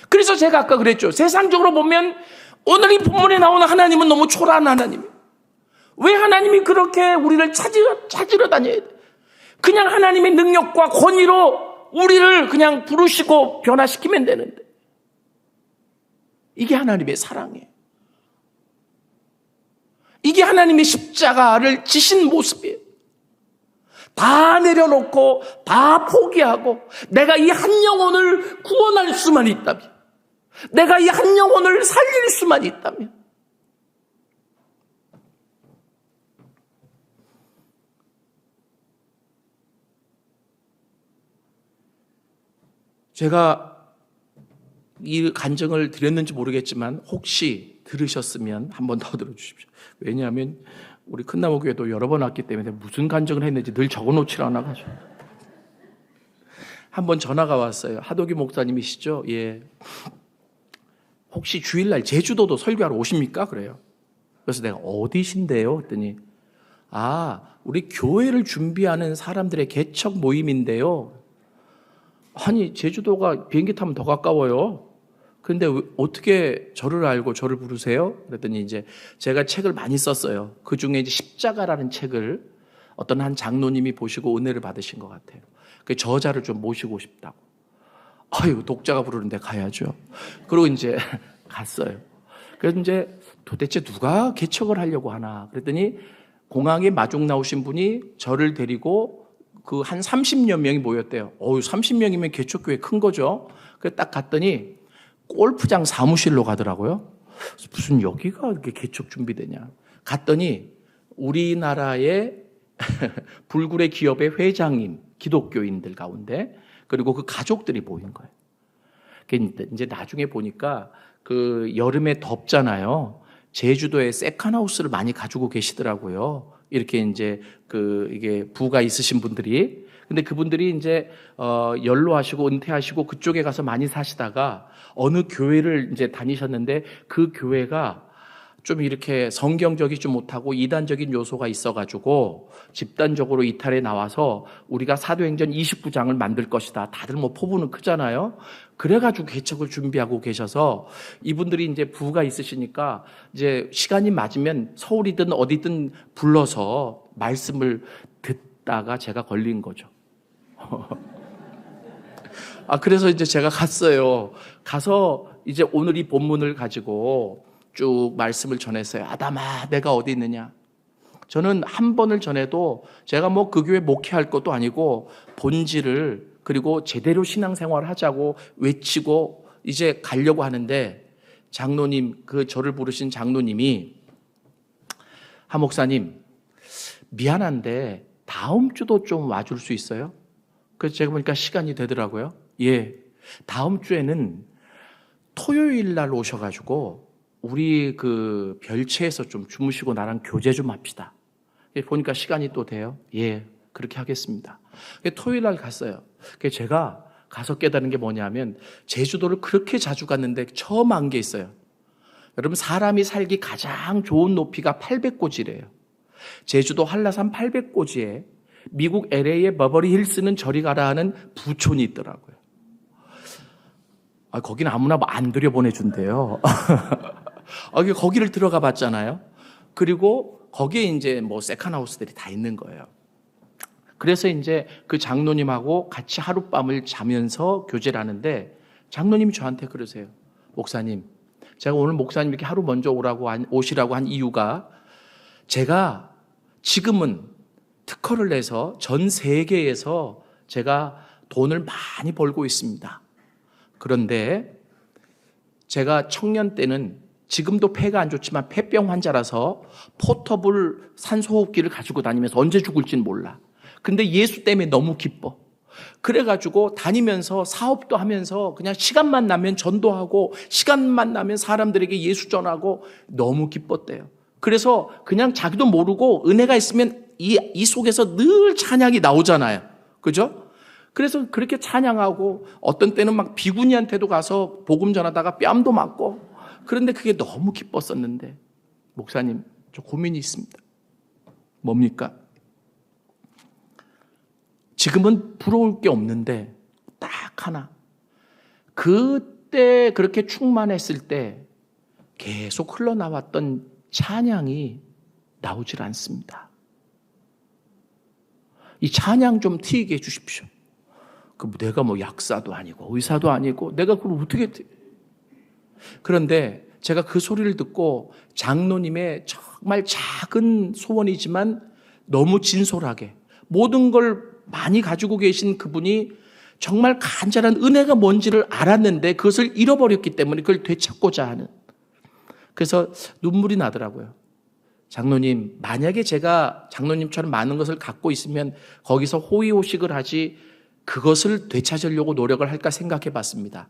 그래서 제가 아까 그랬죠. 세상적으로 보면 오늘 이 본문에 나오는 하나님은 너무 초라한 하나님이에요. 왜 하나님이 그렇게 우리를 찾으러 다녀야 돼? 그냥 하나님의 능력과 권위로 우리를 그냥 부르시고 변화시키면 되는데. 이게 하나님의 사랑이에요. 이게 하나님의 십자가를 지신 모습이에요. 다 내려놓고 다 포기하고 내가 이 한 영혼을 구원할 수만 있다면, 내가 이 한 영혼을 살릴 수만 있다면, 제가 이 간증을 드렸는지 모르겠지만 혹시 들으셨으면 한 번 더 들어주십시오. 왜냐하면 우리 큰나무 교회도 여러 번 왔기 때문에 무슨 간증을 했는지 늘 적어놓질 않아가지고. 한 번 전화가 왔어요. 하도기 목사님이시죠? 예. 혹시 주일날 제주도도 설교하러 오십니까? 그래요. 그래서 내가 어디신데요? 했더니 우리 교회를 준비하는 사람들의 개척 모임인데요. 아니, 제주도가 비행기 타면 더 가까워요. 근데 어떻게 저를 알고 저를 부르세요? 그랬더니 이제 제가 책을 많이 썼어요. 그 중에 이제 십자가라는 책을 어떤 한 장로님이 보시고 은혜를 받으신 것 같아요. 그 저자를 좀 모시고 싶다고. 아유, 독자가 부르는데 가야죠. 그리고 이제 갔어요. 그래서 이제 도대체 누가 개척을 하려고 하나? 그랬더니 공항에 마중 나오신 분이 저를 데리고 그 한 30여 명이 모였대요. 30명이면 개척교회 큰 거죠. 그래서 딱 갔더니 골프장 사무실로 가더라고요. 무슨 여기가 이렇게 개척 준비되냐. 갔더니 우리나라의 불굴의 기업의 회장님, 기독교인들 가운데, 그리고 그 가족들이 모인 거예요. 이제 나중에 보니까 그 여름에 덥잖아요. 제주도에 세컨하우스를 많이 가지고 계시더라고요. 이렇게 이제 이게 부가 있으신 분들이. 근데 그분들이 이제 연로하시고 은퇴하시고 그쪽에 가서 많이 사시다가 어느 교회를 이제 다니셨는데 그 교회가 좀 이렇게 성경적이지 못하고 이단적인 요소가 있어가지고 집단적으로 이탈에 나와서 우리가 사도행전 29장을 만들 것이다. 다들 뭐 포부는 크잖아요. 그래가지고 개척을 준비하고 계셔서 이분들이 이제 부가 있으시니까 이제 시간이 맞으면 서울이든 어디든 불러서 말씀을 듣다가 제가 걸린 거죠. 그래서 이제 제가 갔어요. 가서 이제 오늘 이 본문을 가지고 쭉 말씀을 전했어요. 아담아, 내가 어디 있느냐? 저는 한 번을 전해도 제가 뭐 그 교회 목회할 것도 아니고 본질을, 그리고 제대로 신앙생활을 하자고 외치고 이제 가려고 하는데 장로님, 저를 부르신 장로님이 하 목사님, 미안한데 다음 주도 좀 와줄 수 있어요? 그래서 제가 보니까 시간이 되더라고요. 예, 다음 주에는 토요일 날 오셔가지고 우리 그 별채에서 좀 주무시고 나랑 교제 좀 합시다. 보니까 시간이 또 돼요. 예, 그렇게 하겠습니다. 토요일 날 갔어요. 제가 가서 깨달은 게 뭐냐면 제주도를 그렇게 자주 갔는데 처음 안 게 있어요. 여러분, 사람이 살기 가장 좋은 높이가 800고지래요. 제주도 한라산 800고지에 미국 LA의 버버리 힐스는 저리 가라 하는 부촌이 있더라고요. 거기는 아무나 안 들여보내준대요. 거기를 들어가 봤잖아요. 그리고 거기에 이제 뭐 세컨하우스들이 다 있는 거예요. 그래서 이제 그 장로님하고 같이 하룻밤을 자면서 교제를 하는데 장로님이 저한테 그러세요. 목사님, 제가 오늘 목사님 이렇게 하루 먼저 오시라고 한 이유가 제가 지금은 특허를 내서 전 세계에서 제가 돈을 많이 벌고 있습니다. 그런데 제가 청년 때는 지금도 폐가 안 좋지만 폐병 환자라서 포터블 산소호흡기를 가지고 다니면서 언제 죽을지는 몰라. 근데 예수 때문에 너무 기뻐. 그래가지고 다니면서 사업도 하면서 그냥 시간만 나면 전도하고 시간만 나면 사람들에게 예수 전하고 너무 기뻤대요. 그래서 그냥 자기도 모르고 은혜가 있으면 이 속에서 늘 찬양이 나오잖아요. 그죠? 그래서 그렇게 찬양하고 어떤 때는 막 비구니한테도 가서 복음 전하다가 뺨도 맞고 그런데 그게 너무 기뻤었는데 목사님, 저 고민이 있습니다. 뭡니까? 지금은 부러울 게 없는데 딱 하나. 그때 그렇게 충만했을 때 계속 흘러나왔던 찬양이 나오질 않습니다. 이 찬양 좀 튀게 해주십시오. 내가 뭐 약사도 아니고 의사도 아니고 내가 그걸 어떻게 그런데 제가 그 소리를 듣고 장로님의 정말 작은 소원이지만 너무 진솔하게 모든 걸 많이 가지고 계신 그분이 정말 간절한 은혜가 뭔지를 알았는데 그것을 잃어버렸기 때문에 그걸 되찾고자 하는. 그래서 눈물이 나더라고요. 장로님, 만약에 제가 장로님처럼 많은 것을 갖고 있으면 거기서 호의호식을 하지 그것을 되찾으려고 노력을 할까 생각해 봤습니다.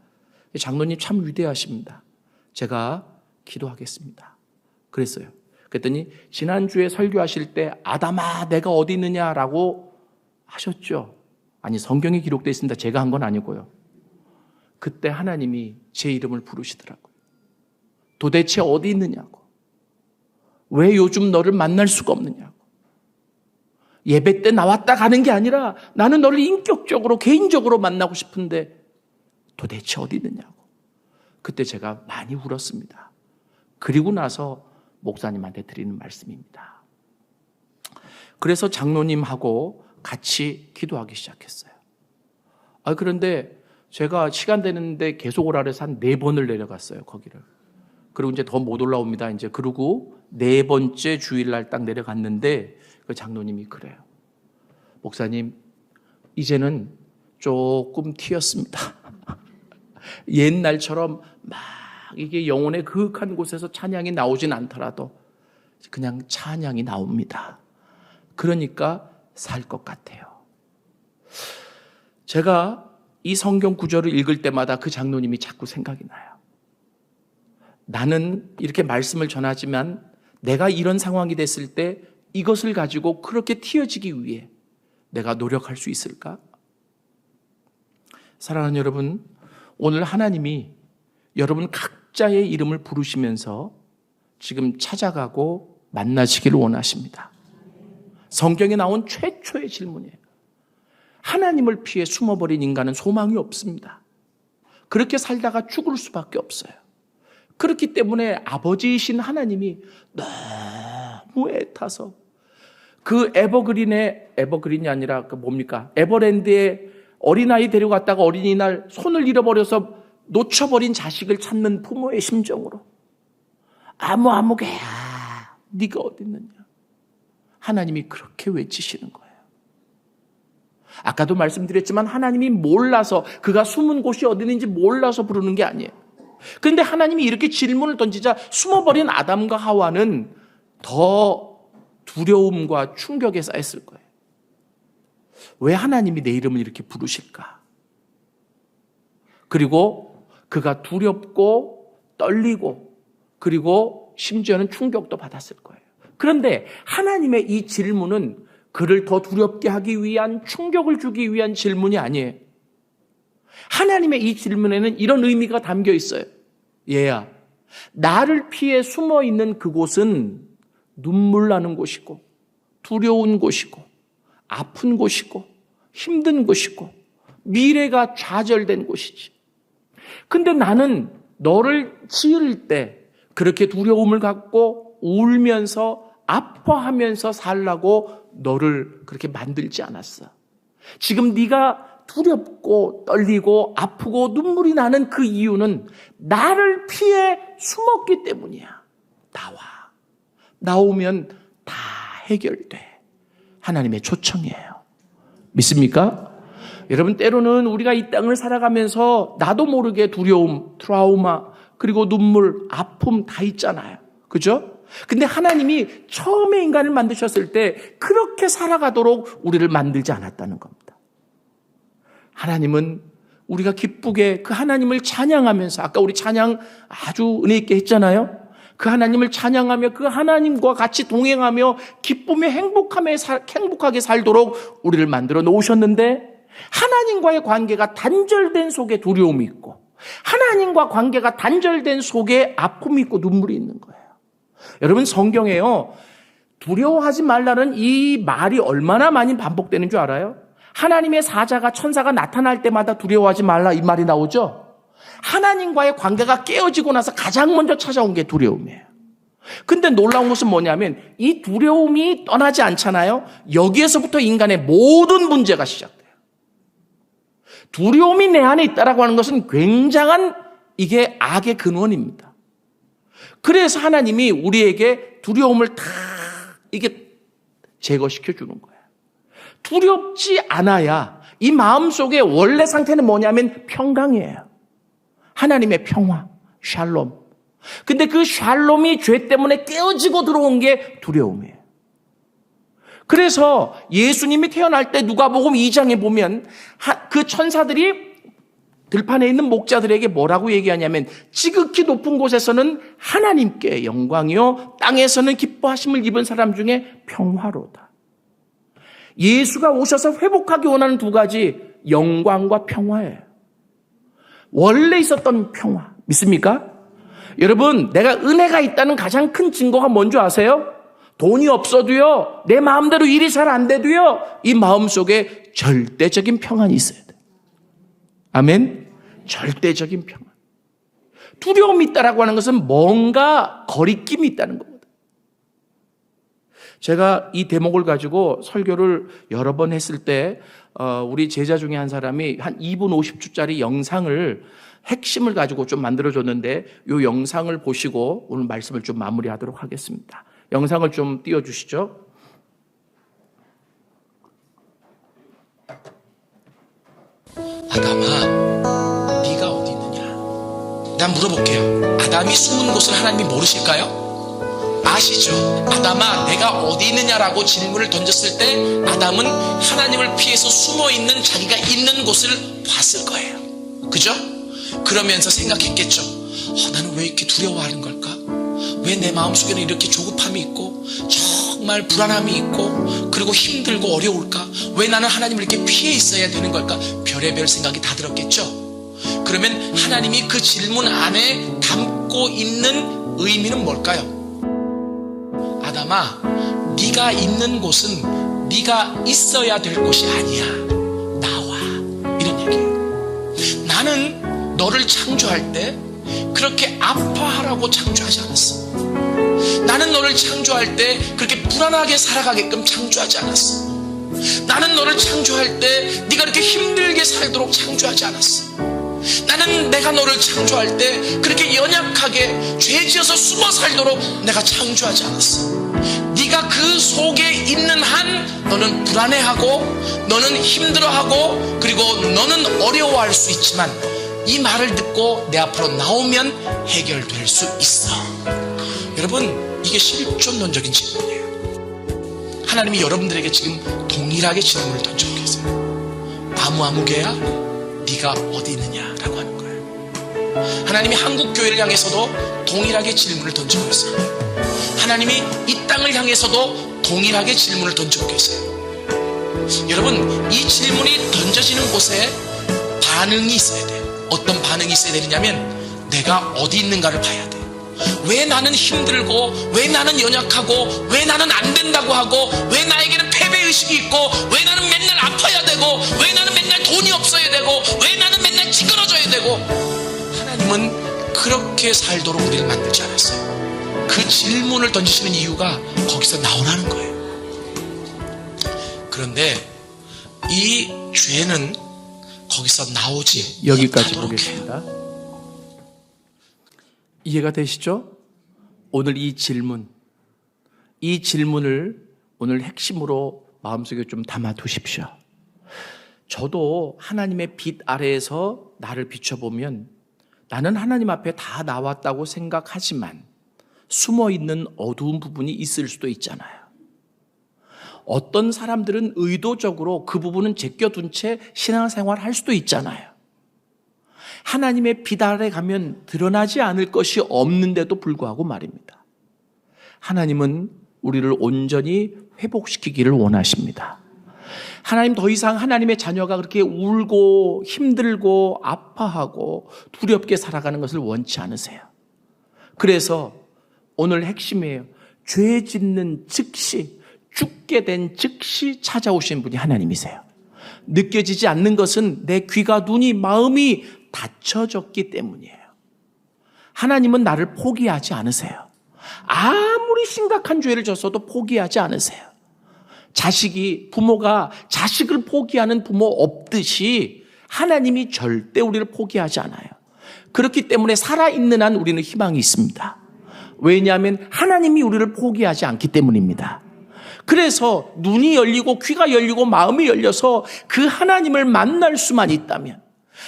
장로님 참 위대하십니다. 제가 기도하겠습니다. 그랬어요. 그랬더니 지난주에 설교하실 때 아담아 내가 어디 있느냐라고 하셨죠. 아니 성경에 기록되어 있습니다. 제가 한 건 아니고요. 그때 하나님이 제 이름을 부르시더라고요. 도대체 어디 있느냐고. 왜 요즘 너를 만날 수가 없느냐고. 예배 때 나왔다 가는 게 아니라 나는 너를 인격적으로 개인적으로 만나고 싶은데 도대체 어디 있느냐고. 그때 제가 많이 울었습니다. 그리고 나서 목사님한테 드리는 말씀입니다. 그래서 장로님하고 같이 기도하기 시작했어요. 그런데 제가 시간 되는데 계속 오라 그래서 한 4번을 내려갔어요, 거기를. 그리고 이제 더 못 올라옵니다. 이제 그러고 4번째 주일날 딱 내려갔는데 그 장로님이 그래요. 목사님, 이제는 조금 튀었습니다. 옛날처럼 막 이게 영혼의 그윽한 곳에서 찬양이 나오진 않더라도 그냥 찬양이 나옵니다. 그러니까 살 것 같아요. 제가 이 성경 구절을 읽을 때마다 그 장로님이 자꾸 생각이 나요. 나는 이렇게 말씀을 전하지만 내가 이런 상황이 됐을 때 이것을 가지고 그렇게 튀어지기 위해 내가 노력할 수 있을까? 사랑하는 여러분, 오늘 하나님이 여러분 각자의 이름을 부르시면서 지금 찾아가고 만나시기를 원하십니다. 성경에 나온 최초의 질문이에요. 하나님을 피해 숨어버린 인간은 소망이 없습니다. 그렇게 살다가 죽을 수밖에 없어요. 그렇기 때문에 아버지이신 하나님이 너무 애타서 그 에버그린이 아니라 그 뭡니까? 에버랜드에 어린아이 데려갔다가 어린이날 손을 잃어버려서 놓쳐버린 자식을 찾는 부모의 심정으로 아무개야 네가 어디 있느냐. 하나님이 그렇게 외치시는 거예요. 아까도 말씀드렸지만 하나님이 몰라서 그가 숨은 곳이 어디 있는지 몰라서 부르는 게 아니에요. 그런데 하나님이 이렇게 질문을 던지자 숨어버린 아담과 하와는 더 두려움과 충격에 쌓였을 거예요. 왜 하나님이 내 이름을 이렇게 부르실까? 그리고 그가 두렵고 떨리고 그리고 심지어는 충격도 받았을 거예요. 그런데 하나님의 이 질문은 그를 더 두렵게 하기 위한 충격을 주기 위한 질문이 아니에요. 하나님의 이 질문에는 이런 의미가 담겨 있어요. 얘야, 나를 피해 숨어 있는 그곳은 눈물 나는 곳이고 두려운 곳이고 아픈 곳이고 힘든 곳이고 미래가 좌절된 곳이지. 근데 나는 너를 지을 때 그렇게 두려움을 갖고 울면서 아파하면서 살라고 너를 그렇게 만들지 않았어. 지금 네가 두렵고 떨리고 아프고 눈물이 나는 그 이유는 나를 피해 숨었기 때문이야. 나오면 다 해결돼. 하나님의 초청이에요. 믿습니까? 여러분, 때로는 우리가 이 땅을 살아가면서 나도 모르게 두려움, 트라우마, 그리고 눈물, 아픔 다 있잖아요. 그죠? 근데 하나님이 처음에 인간을 만드셨을 때 그렇게 살아가도록 우리를 만들지 않았다는 겁니다. 하나님은 우리가 기쁘게 그 하나님을 찬양하면서, 아까 우리 찬양 아주 은혜 있게 했잖아요. 그 하나님을 찬양하며 그 하나님과 같이 동행하며 기쁨에 행복하게 살도록 우리를 만들어 놓으셨는데, 하나님과의 관계가 단절된 속에 두려움이 있고, 하나님과 관계가 단절된 속에 아픔이 있고 눈물이 있는 거예요. 여러분, 성경에요, 두려워하지 말라는 이 말이 얼마나 많이 반복되는 줄 알아요? 하나님의 사자가, 천사가 나타날 때마다 두려워하지 말라 이 말이 나오죠? 하나님과의 관계가 깨어지고 나서 가장 먼저 찾아온 게 두려움이에요. 근데 놀라운 것은 뭐냐면 이 두려움이 떠나지 않잖아요. 여기에서부터 인간의 모든 문제가 시작돼요. 두려움이 내 안에 있다라고 하는 것은 굉장한, 이게 악의 근원입니다. 그래서 하나님이 우리에게 두려움을 다 이게 제거시켜 주는 거예요. 두렵지 않아야 이 마음속의 원래 상태는 뭐냐면 평강이에요. 하나님의 평화, 샬롬. 근데 그 샬롬이 죄 때문에 깨어지고 들어온 게 두려움이에요. 그래서 예수님이 태어날 때 누가복음 2장에 보면 그 천사들이 들판에 있는 목자들에게 뭐라고 얘기하냐면, 지극히 높은 곳에서는 하나님께 영광이요, 땅에서는 기뻐하심을 입은 사람 중에 평화로다. 예수가 오셔서 회복하기 원하는 두 가지, 영광과 평화예요. 원래 있었던 평화. 믿습니까? 여러분, 내가 은혜가 있다는 가장 큰 증거가 뭔지 아세요? 돈이 없어도요, 내 마음대로 일이 잘 안 돼도요, 이 마음속에 절대적인 평안이 있어야 돼. 아멘? 절대적인 평안. 두려움이 있다라고 하는 것은 뭔가 거리낌이 있다는 겁니다. 제가 이 대목을 가지고 설교를 여러 번 했을 때 우리 제자 중에 한 사람이 한 2분 50초짜리 영상을, 핵심을 가지고 좀 만들어줬는데, 이 영상을 보시고 오늘 말씀을 좀 마무리하도록 하겠습니다. 영상을 좀 띄워주시죠. 아담아, 네가 어디 있느냐? 난 물어볼게요. 아담이 숨은 곳을 하나님이 모르실까요? 아시죠? 아담아, 내가 어디 있느냐라고 질문을 던졌을 때 아담은 하나님을 피해서 숨어있는 자기가 있는 곳을 봤을 거예요. 그죠? 그러면서 생각했겠죠. 나는 왜 이렇게 두려워하는 걸까? 왜 내 마음속에는 이렇게 조급함이 있고 정말 불안함이 있고 그리고 힘들고 어려울까? 왜 나는 하나님을 이렇게 피해 있어야 되는 걸까? 별의별 생각이 다 들었겠죠. 그러면 하나님이 그 질문 안에 담고 있는 의미는 뭘까요? 아담아, 네가 있는 곳은 네가 있어야 될 곳이 아니야. 나와. 이런 얘기예요. 나는 너를 창조할 때 그렇게 아파하라고 창조하지 않았어. 나는 너를 창조할 때 그렇게 불안하게 살아가게끔 창조하지 않았어. 나는 너를 창조할 때 네가 이렇게 힘들게 살도록 창조하지 않았어. 나는 내가 너를 창조할 때 그렇게 연약하게 죄지어서 숨어 살도록 내가 창조하지 않았어. 네가 그 속에 있는 한 너는 불안해하고 너는 힘들어하고 그리고 너는 어려워할 수 있지만 이 말을 듣고 내 앞으로 나오면 해결될 수 있어. 여러분, 이게 실존론적인 질문이에요. 하나님이 여러분들에게 지금 동일하게 질문을 던지고 계세요. 아무개야, 네가 어디 있느냐라고 하는 거예요. 하나님이 한국교회를 향해서도 동일하게 질문을 던지고 있어요. 하나님이 이 땅을 향해서도 동일하게 질문을 던지고 계세요. 여러분, 이 질문이 던져지는 곳에 반응이 있어야 돼요. 어떤 반응이 있어야 되느냐면 내가 어디 있는가를 봐야 돼요. 왜 나는 힘들고 왜 나는 연약하고 왜 나는 안 된다고 하고 왜 나에게는 패배의식이 있고 왜 나는 맨날 아파야 되고 왜 나는 맨날 돈이 없어야 되고 왜 나는 맨날 찌그러져야 되고. 하나님은 그렇게 살도록 우리를 만들지 않았어요. 그 질문을 던지시는 이유가 거기서 나오라는 거예요. 그런데 이 죄는 거기서 나오지 여기까지 못하도록 해요. 보겠습니다. 이해가 되시죠? 오늘 이 질문을 오늘 핵심으로 마음속에 좀 담아 두십시오. 저도 하나님의 빛 아래에서 나를 비춰보면 나는 하나님 앞에 다 나왔다고 생각하지만 숨어 있는 어두운 부분이 있을 수도 있잖아요. 어떤 사람들은 의도적으로 그 부분은 제껴둔 채 신앙생활을 할 수도 있잖아요. 하나님의 빛 아래 가면 드러나지 않을 것이 없는데도 불구하고 말입니다. 하나님은 우리를 온전히 회복시키기를 원하십니다. 하나님 더 이상 하나님의 자녀가 그렇게 울고 힘들고 아파하고 두렵게 살아가는 것을 원치 않으세요. 그래서 오늘 핵심이에요. 죄 짓는 즉시, 죽게 된 즉시 찾아오신 분이 하나님이세요. 느껴지지 않는 것은 내 귀가 눈이 마음이 닫혀졌기 때문이에요. 하나님은 나를 포기하지 않으세요. 아무리 심각한 죄를 졌어도 포기하지 않으세요. 부모가 자식을 포기하는 부모 없듯이 하나님이 절대 우리를 포기하지 않아요. 그렇기 때문에 살아있는 한 우리는 희망이 있습니다. 왜냐하면 하나님이 우리를 포기하지 않기 때문입니다. 그래서 눈이 열리고 귀가 열리고 마음이 열려서 그 하나님을 만날 수만 있다면,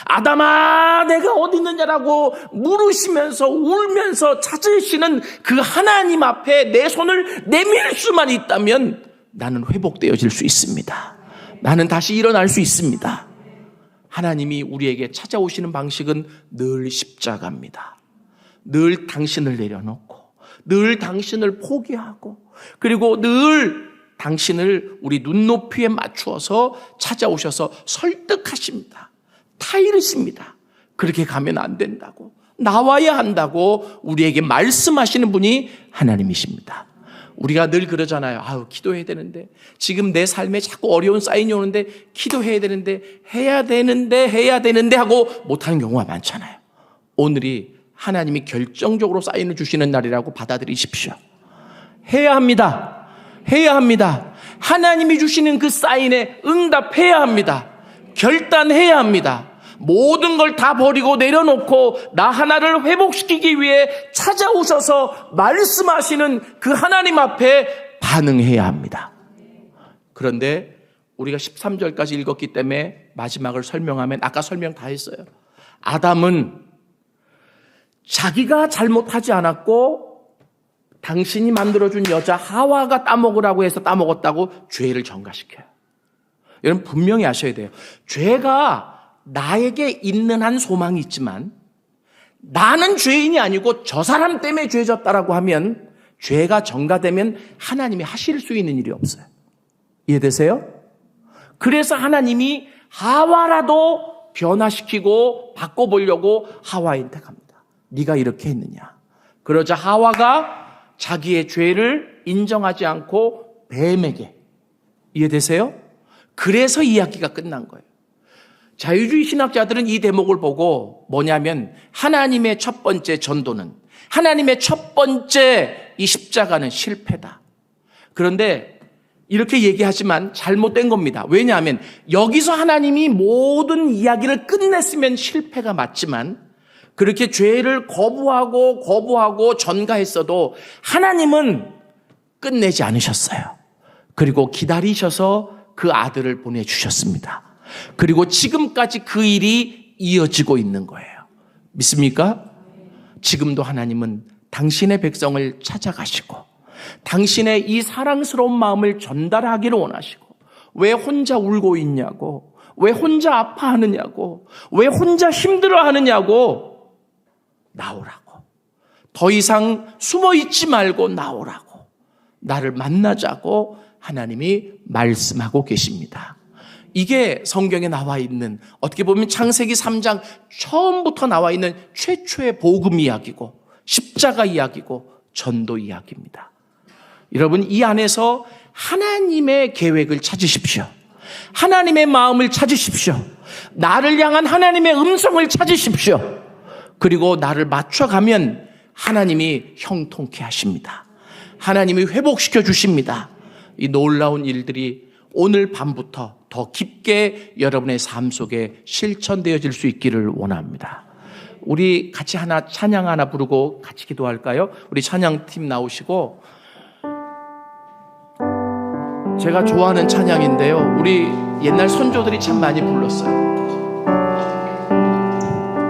아담아 내가 어디 있느냐라고 물으시면서 울면서 찾으시는 그 하나님 앞에 내 손을 내밀 수만 있다면 나는 회복되어질 수 있습니다. 나는 다시 일어날 수 있습니다. 하나님이 우리에게 찾아오시는 방식은 늘 십자가입니다. 늘 당신을 내려놓고 늘 당신을 포기하고 그리고 늘 당신을 우리 눈높이에 맞추어서 찾아오셔서 설득하십니다. 타이르십니다. 그렇게 가면 안 된다고, 나와야 한다고 우리에게 말씀하시는 분이 하나님이십니다. 우리가 늘 그러잖아요. 기도해야 되는데, 지금 내 삶에 자꾸 어려운 사인이 오는데 기도해야 되는데 해야 되는데 하고 못하는 경우가 많잖아요. 오늘이 하나님이 결정적으로 사인을 주시는 날이라고 받아들이십시오. 해야 합니다. 하나님이 주시는 그 사인에 응답해야 합니다. 결단해야 합니다. 모든 걸 다 버리고 내려놓고 나 하나를 회복시키기 위해 찾아오셔서 말씀하시는 그 하나님 앞에 반응해야 합니다. 그런데 우리가 13절까지 읽었기 때문에 마지막을 설명하면, 아까 설명 다 했어요. 아담은 자기가 잘못하지 않았고 당신이 만들어준 여자 하와가 따먹으라고 해서 따먹었다고 죄를 전가시켜요. 여러분 분명히 아셔야 돼요. 죄가 나에게 있는 한 소망이 있지만 나는 죄인이 아니고 저 사람 때문에 죄 졌다라고 하면, 죄가 전가되면 하나님이 하실 수 있는 일이 없어요. 이해되세요? 그래서 하나님이 하와라도 변화시키고 바꿔보려고 하와한테 갑니다. 네가 이렇게 했느냐. 그러자 하와가 자기의 죄를 인정하지 않고 뱀에게, 이해되세요? 그래서 이야기가 끝난 거예요. 자유주의 신학자들은 이 대목을 보고 뭐냐면, 하나님의 첫 번째 전도는, 하나님의 첫 번째 이 십자가는 실패다. 그런데 이렇게 얘기하지만 잘못된 겁니다. 왜냐하면 여기서 하나님이 모든 이야기를 끝냈으면 실패가 맞지만, 그렇게 죄를 거부하고 전가했어도 하나님은 끝내지 않으셨어요. 그리고 기다리셔서 그 아들을 보내주셨습니다. 그리고 지금까지 그 일이 이어지고 있는 거예요. 믿습니까? 지금도 하나님은 당신의 백성을 찾아가시고 당신의 이 사랑스러운 마음을 전달하기를 원하시고, 왜 혼자 울고 있냐고, 왜 혼자 아파하느냐고, 왜 혼자 힘들어하느냐고, 나오라고, 더 이상 숨어있지 말고 나오라고, 나를 만나자고 하나님이 말씀하고 계십니다. 이게 성경에 나와 있는, 어떻게 보면 창세기 3장 처음부터 나와 있는 최초의 복음 이야기고 십자가 이야기고 전도 이야기입니다. 여러분, 이 안에서 하나님의 계획을 찾으십시오. 하나님의 마음을 찾으십시오. 나를 향한 하나님의 음성을 찾으십시오. 그리고 나를 맞춰가면 하나님이 형통케 하십니다. 하나님이 회복시켜 주십니다. 이 놀라운 일들이 오늘 밤부터 더 깊게 여러분의 삶 속에 실천되어질 수 있기를 원합니다. 우리 같이 찬양 하나 부르고 같이 기도할까요? 우리 찬양팀 나오시고, 제가 좋아하는 찬양인데요, 우리 옛날 선조들이 참 많이 불렀어요.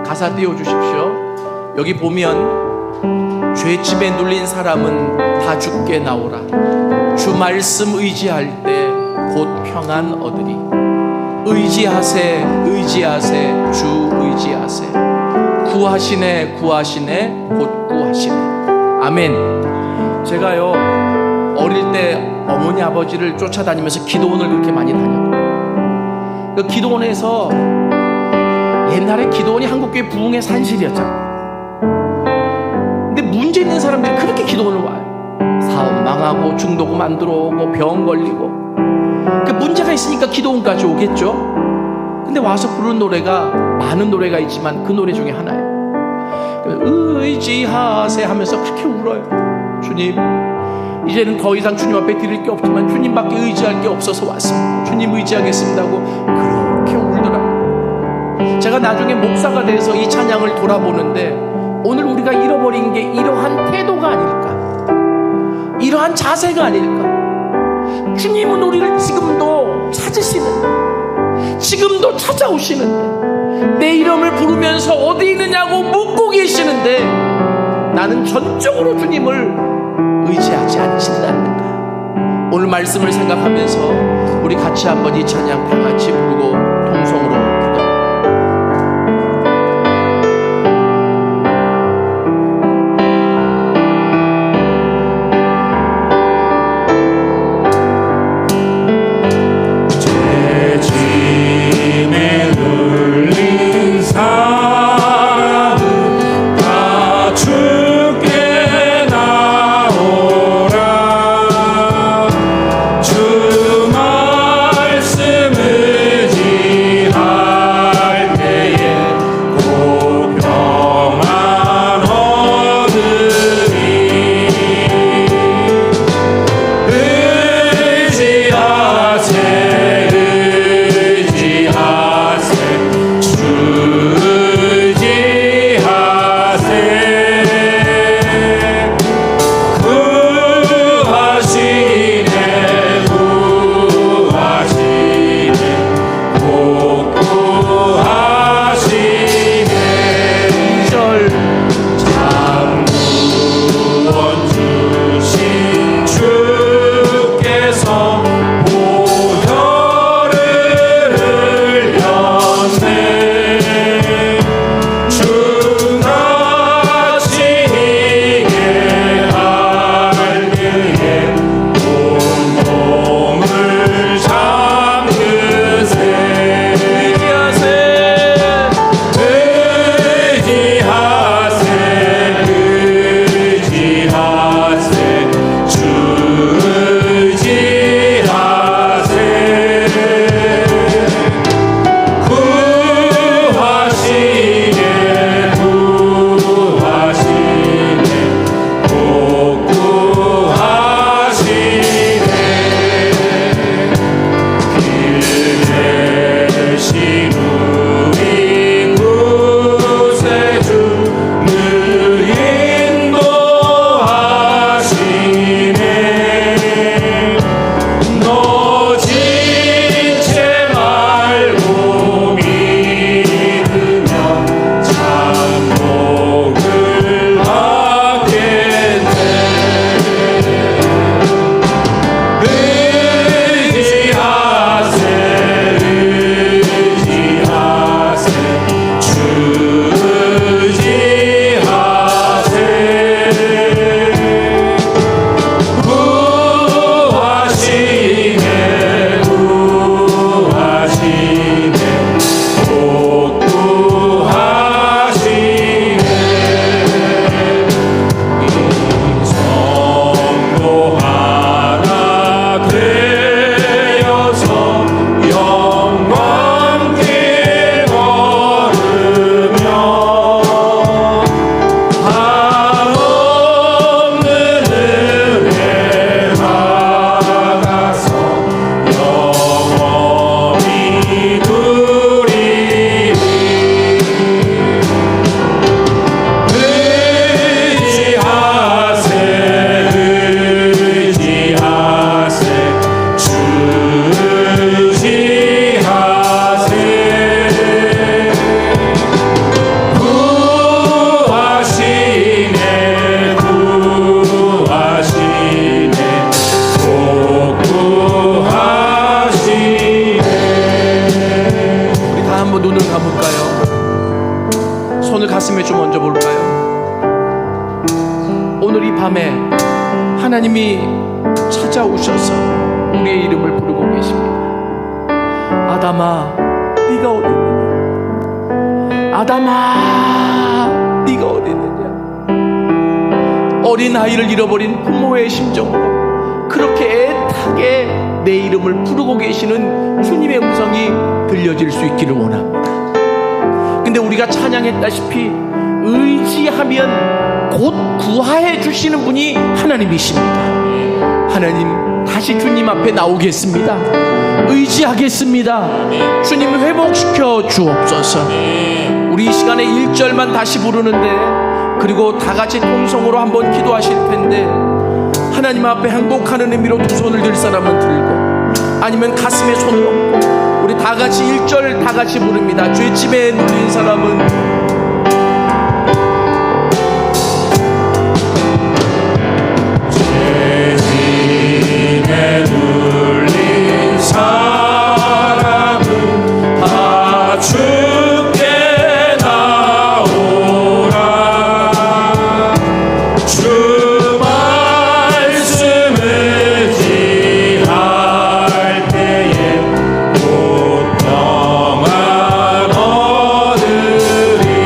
가사 띄워주십시오. 여기 보면 죄집에 눌린 사람은 다 죽게 나오라. 주 말씀 의지할 때 곧 평안 얻으리. 의지하세 의지하세 주 의지하세. 구하시네 구하시네 곧 구하시네. 아멘. 제가요 어릴 때 어머니 아버지를 쫓아다니면서 기도원을 그렇게 많이 다녔어요. 그 기도원에서 옛날에 기도원이 한국교회 부흥의 산실이었잖아요. 근데 문제 있는 사람들이 그렇게 기도원을 와요. 사업 망하고 중도금 안 들어오고 병 걸리고, 그 문제가 있으니까 기도원까지 오겠죠. 근데 와서 부르는 노래가 많은 노래가 있지만 그 노래 중에 하나예요. 의지하세 하면서 그렇게 울어요. 주님, 이제는 더 이상 주님 앞에 드릴 게 없지만 주님밖에 의지할 게 없어서 왔습니다. 주님 의지하겠습니다 하고 그렇게 울더라고요. 제가 나중에 목사가 돼서 이 찬양을 돌아보는데, 오늘 우리가 잃어버린 게 이러한 태도가 아닐까, 이러한 자세가 아닐까. 주님은 우리를 지금도 찾으시는데, 지금도 찾아오시는데, 내 이름을 부르면서 어디 있느냐고 묻고 계시는데 나는 전적으로 주님을 의지하지 않지는 않는가. 오늘 말씀을 생각하면서 우리 같이 한번 이 찬양 다 같이 부르고 동성으로 기도. 주 말씀 의지하 손을 가슴에 좀 얹어 볼까요? 오늘 이 밤에 하나님이 찾아오셔서 우리의 이름을 부르고 계십니다. 아담아, 네가 어디 있느냐? 아담아, 네가 어디 있느냐? 어린 아이를 잃어버린 부모의 심정으로 그렇게 애타게 내 이름을 부르고 계시는 주님의 음성이 들려질 수 있기를 원합니다. 근데 우리가 찬양했다시피 의지하면 곧 구하해 주시는 분이 하나님이십니다. 하나님, 다시 주님 앞에 나오겠습니다. 의지하겠습니다. 주님 회복시켜 주옵소서. 우리 이 시간에 1절만 다시 부르는데, 그리고 다 같이 통성으로 한번 기도하실 텐데, 하나님 앞에 항복하는 의미로 두 손을 들 사람은 들고, 아니면 가슴에 손을 얹고 우리 다 같이 1절 다 같이 부릅니다. 죄짐에 눌린 사람은 죄짐에 눌린 사람은 다 주께 나오라. 주 말씀을 지할 때에 곧 평안 얻으리.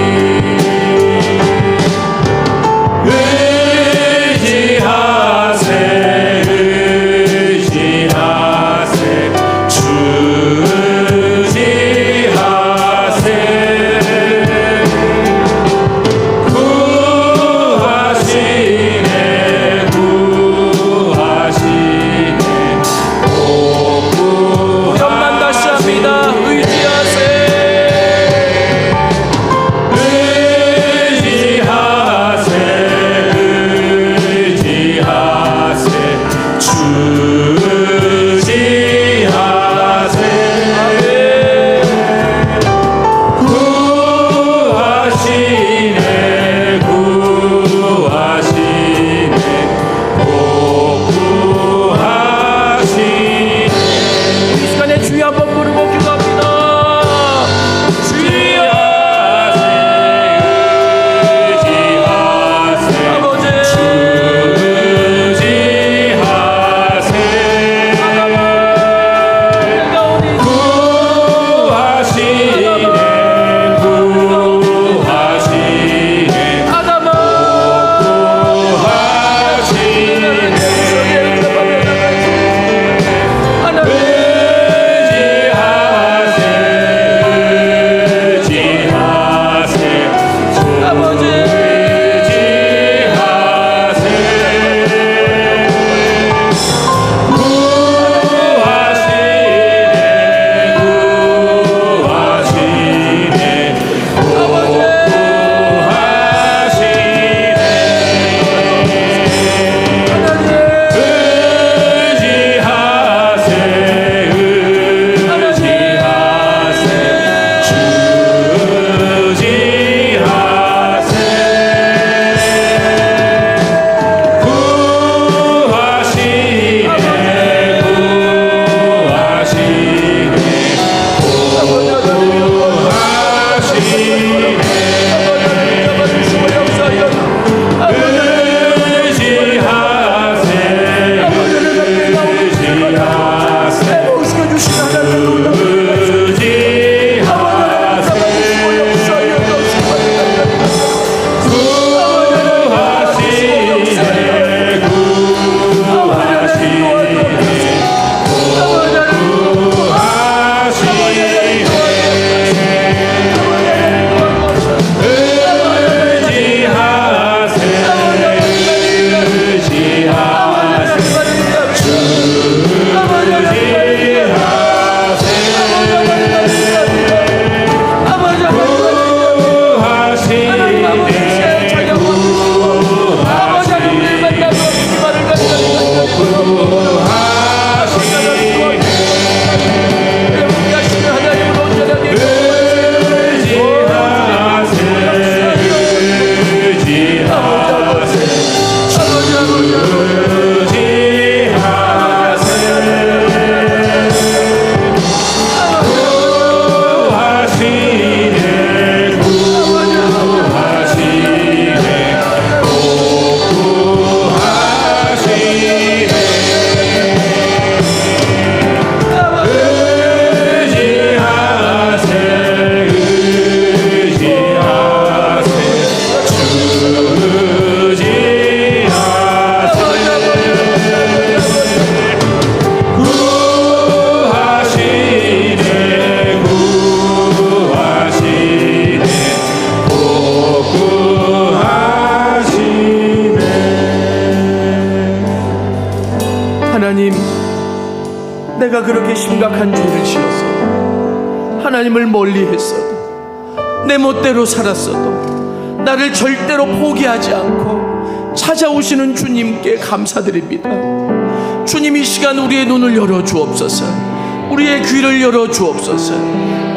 내가 그렇게 심각한 죄를 지었어 하나님을 멀리했어도 내 멋대로 살았어도 나를 절대로 포기하지 않고 찾아오시는 주님께 감사드립니다. 주님, 이 시간 우리의 눈을 열어 주옵소서. 우리의 귀를 열어 주옵소서.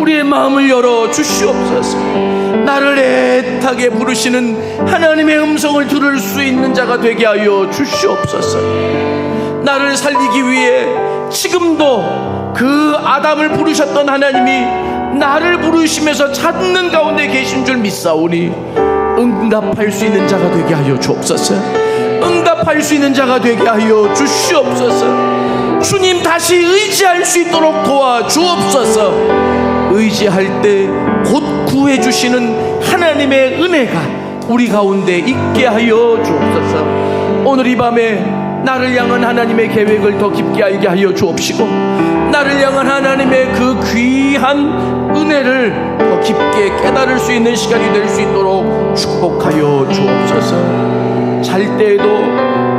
우리의 마음을 열어 주시옵소서. 나를 애타게 부르시는 하나님의 음성을 들을 수 있는 자가 되게 하여 주시옵소서. 나를 살리기 위해 지금도 그 아담을 부르셨던 하나님이 나를 부르시면서 찾는 가운데 계신 줄 믿사오니 응답할 수 있는 자가 되게 하여 주옵소서. 응답할 수 있는 자가 되게 하여 주시옵소서. 주님, 다시 의지할 수 있도록 도와주옵소서. 의지할 때 곧 구해주시는 하나님의 은혜가 우리 가운데 있게 하여 주옵소서. 오늘 이 밤에 나를 향한 하나님의 계획을 더 깊게 알게 하여 주옵시고, 나를 향한 하나님의 그 귀한 은혜를 더 깊게 깨달을 수 있는 시간이 될 수 있도록 축복하여 주옵소서. 잘 때에도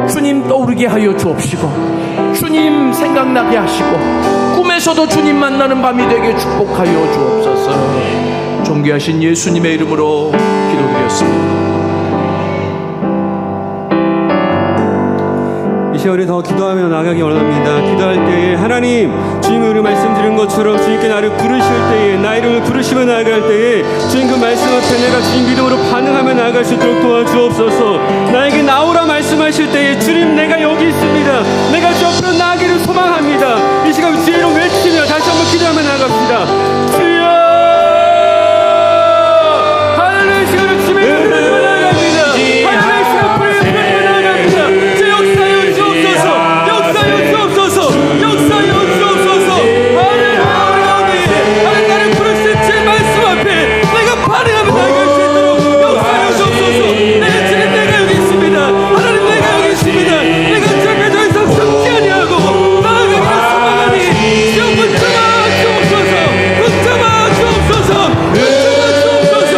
주님 떠오르게 하여 주옵시고, 주님 생각나게 하시고, 꿈에서도 주님 만나는 밤이 되게 축복하여 주옵소서. 존귀하신 예수님의 이름으로 기도드렸습니다. 이 시간에 더 기도하며 나가기 원합니다. 기도할 때에 하나님, 주님이 우리 말씀드린 것처럼 주님께 나를 부르실 때에, 나 이름을 부르시며 나아갈 때에 주님 그 말씀 앞에 내가 주님 믿음으로 반응하며 나아갈 수 있도록 도와주옵소서. 나에게 나오라 말씀하실 때에 주님, 내가 여기 있습니다. 내가 주 앞으로 나아가기를 소망합니다. 이 시간 주의로 외치며 다시 한번 기도하며 나아갑시다. 주여! 하나님의 시간을 주님의 이름으로 나아갑니다. 하나님의 시간을 부르며 나아갑니다. 제 역사여 주옵소서. 역사여 주옵소서. 역사여 주옵소서. 하나님 나를 부르신 제 말씀 앞에 내가 반응하며 나아갈 수 있도록 역사여 주옵소서. 내 주님, 내가 여기 있습니다. 하나님, 내가 여기 있습니다. 내가 주 앞에 더 이상 숨지 아니하고 나아가기를 소망하니 주여 붙잡아 주옵소서. 붙잡아 주옵소서. 붙잡아 주옵소서.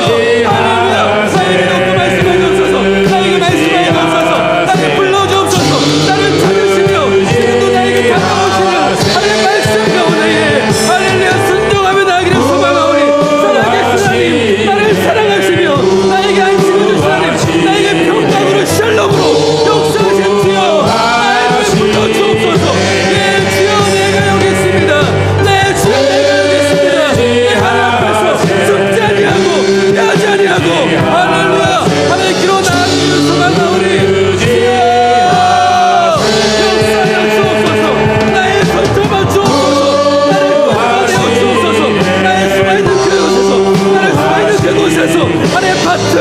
할렐루야. 나에게 놓고 말씀해 주옵소서. 나에게 말씀해 주옵소서. 나를 불러 주옵소서. 나를 찾으시며 지금도 나에게 다가오시며 하나님 말씀 가운데에 할렐루야 순종하며 나아가기를 소망하오니, 살아계신 하나님, 나를 사랑하시며 나에게 안식을 주신 하나님, 나에게 평강으로 샬롬으로 역사하신 주여, 나를 불러 주옵소서. 예, 주여, 내가 여기 있습니다. 네, 주여, 내가 여기 있습니다. 내 하나님 앞에서 숨지 아니하고 피하지 아니하고 할렐루야 하나님 기로 나아가기를 소망하오니 주여, 역사하여 주옵소서. 나의 손 잡아 주옵소서. 나를 구원하여 주옵소서. 나의 숨어있는 그곳에서, 나를 숨어있는 그곳에서 하나님 밭을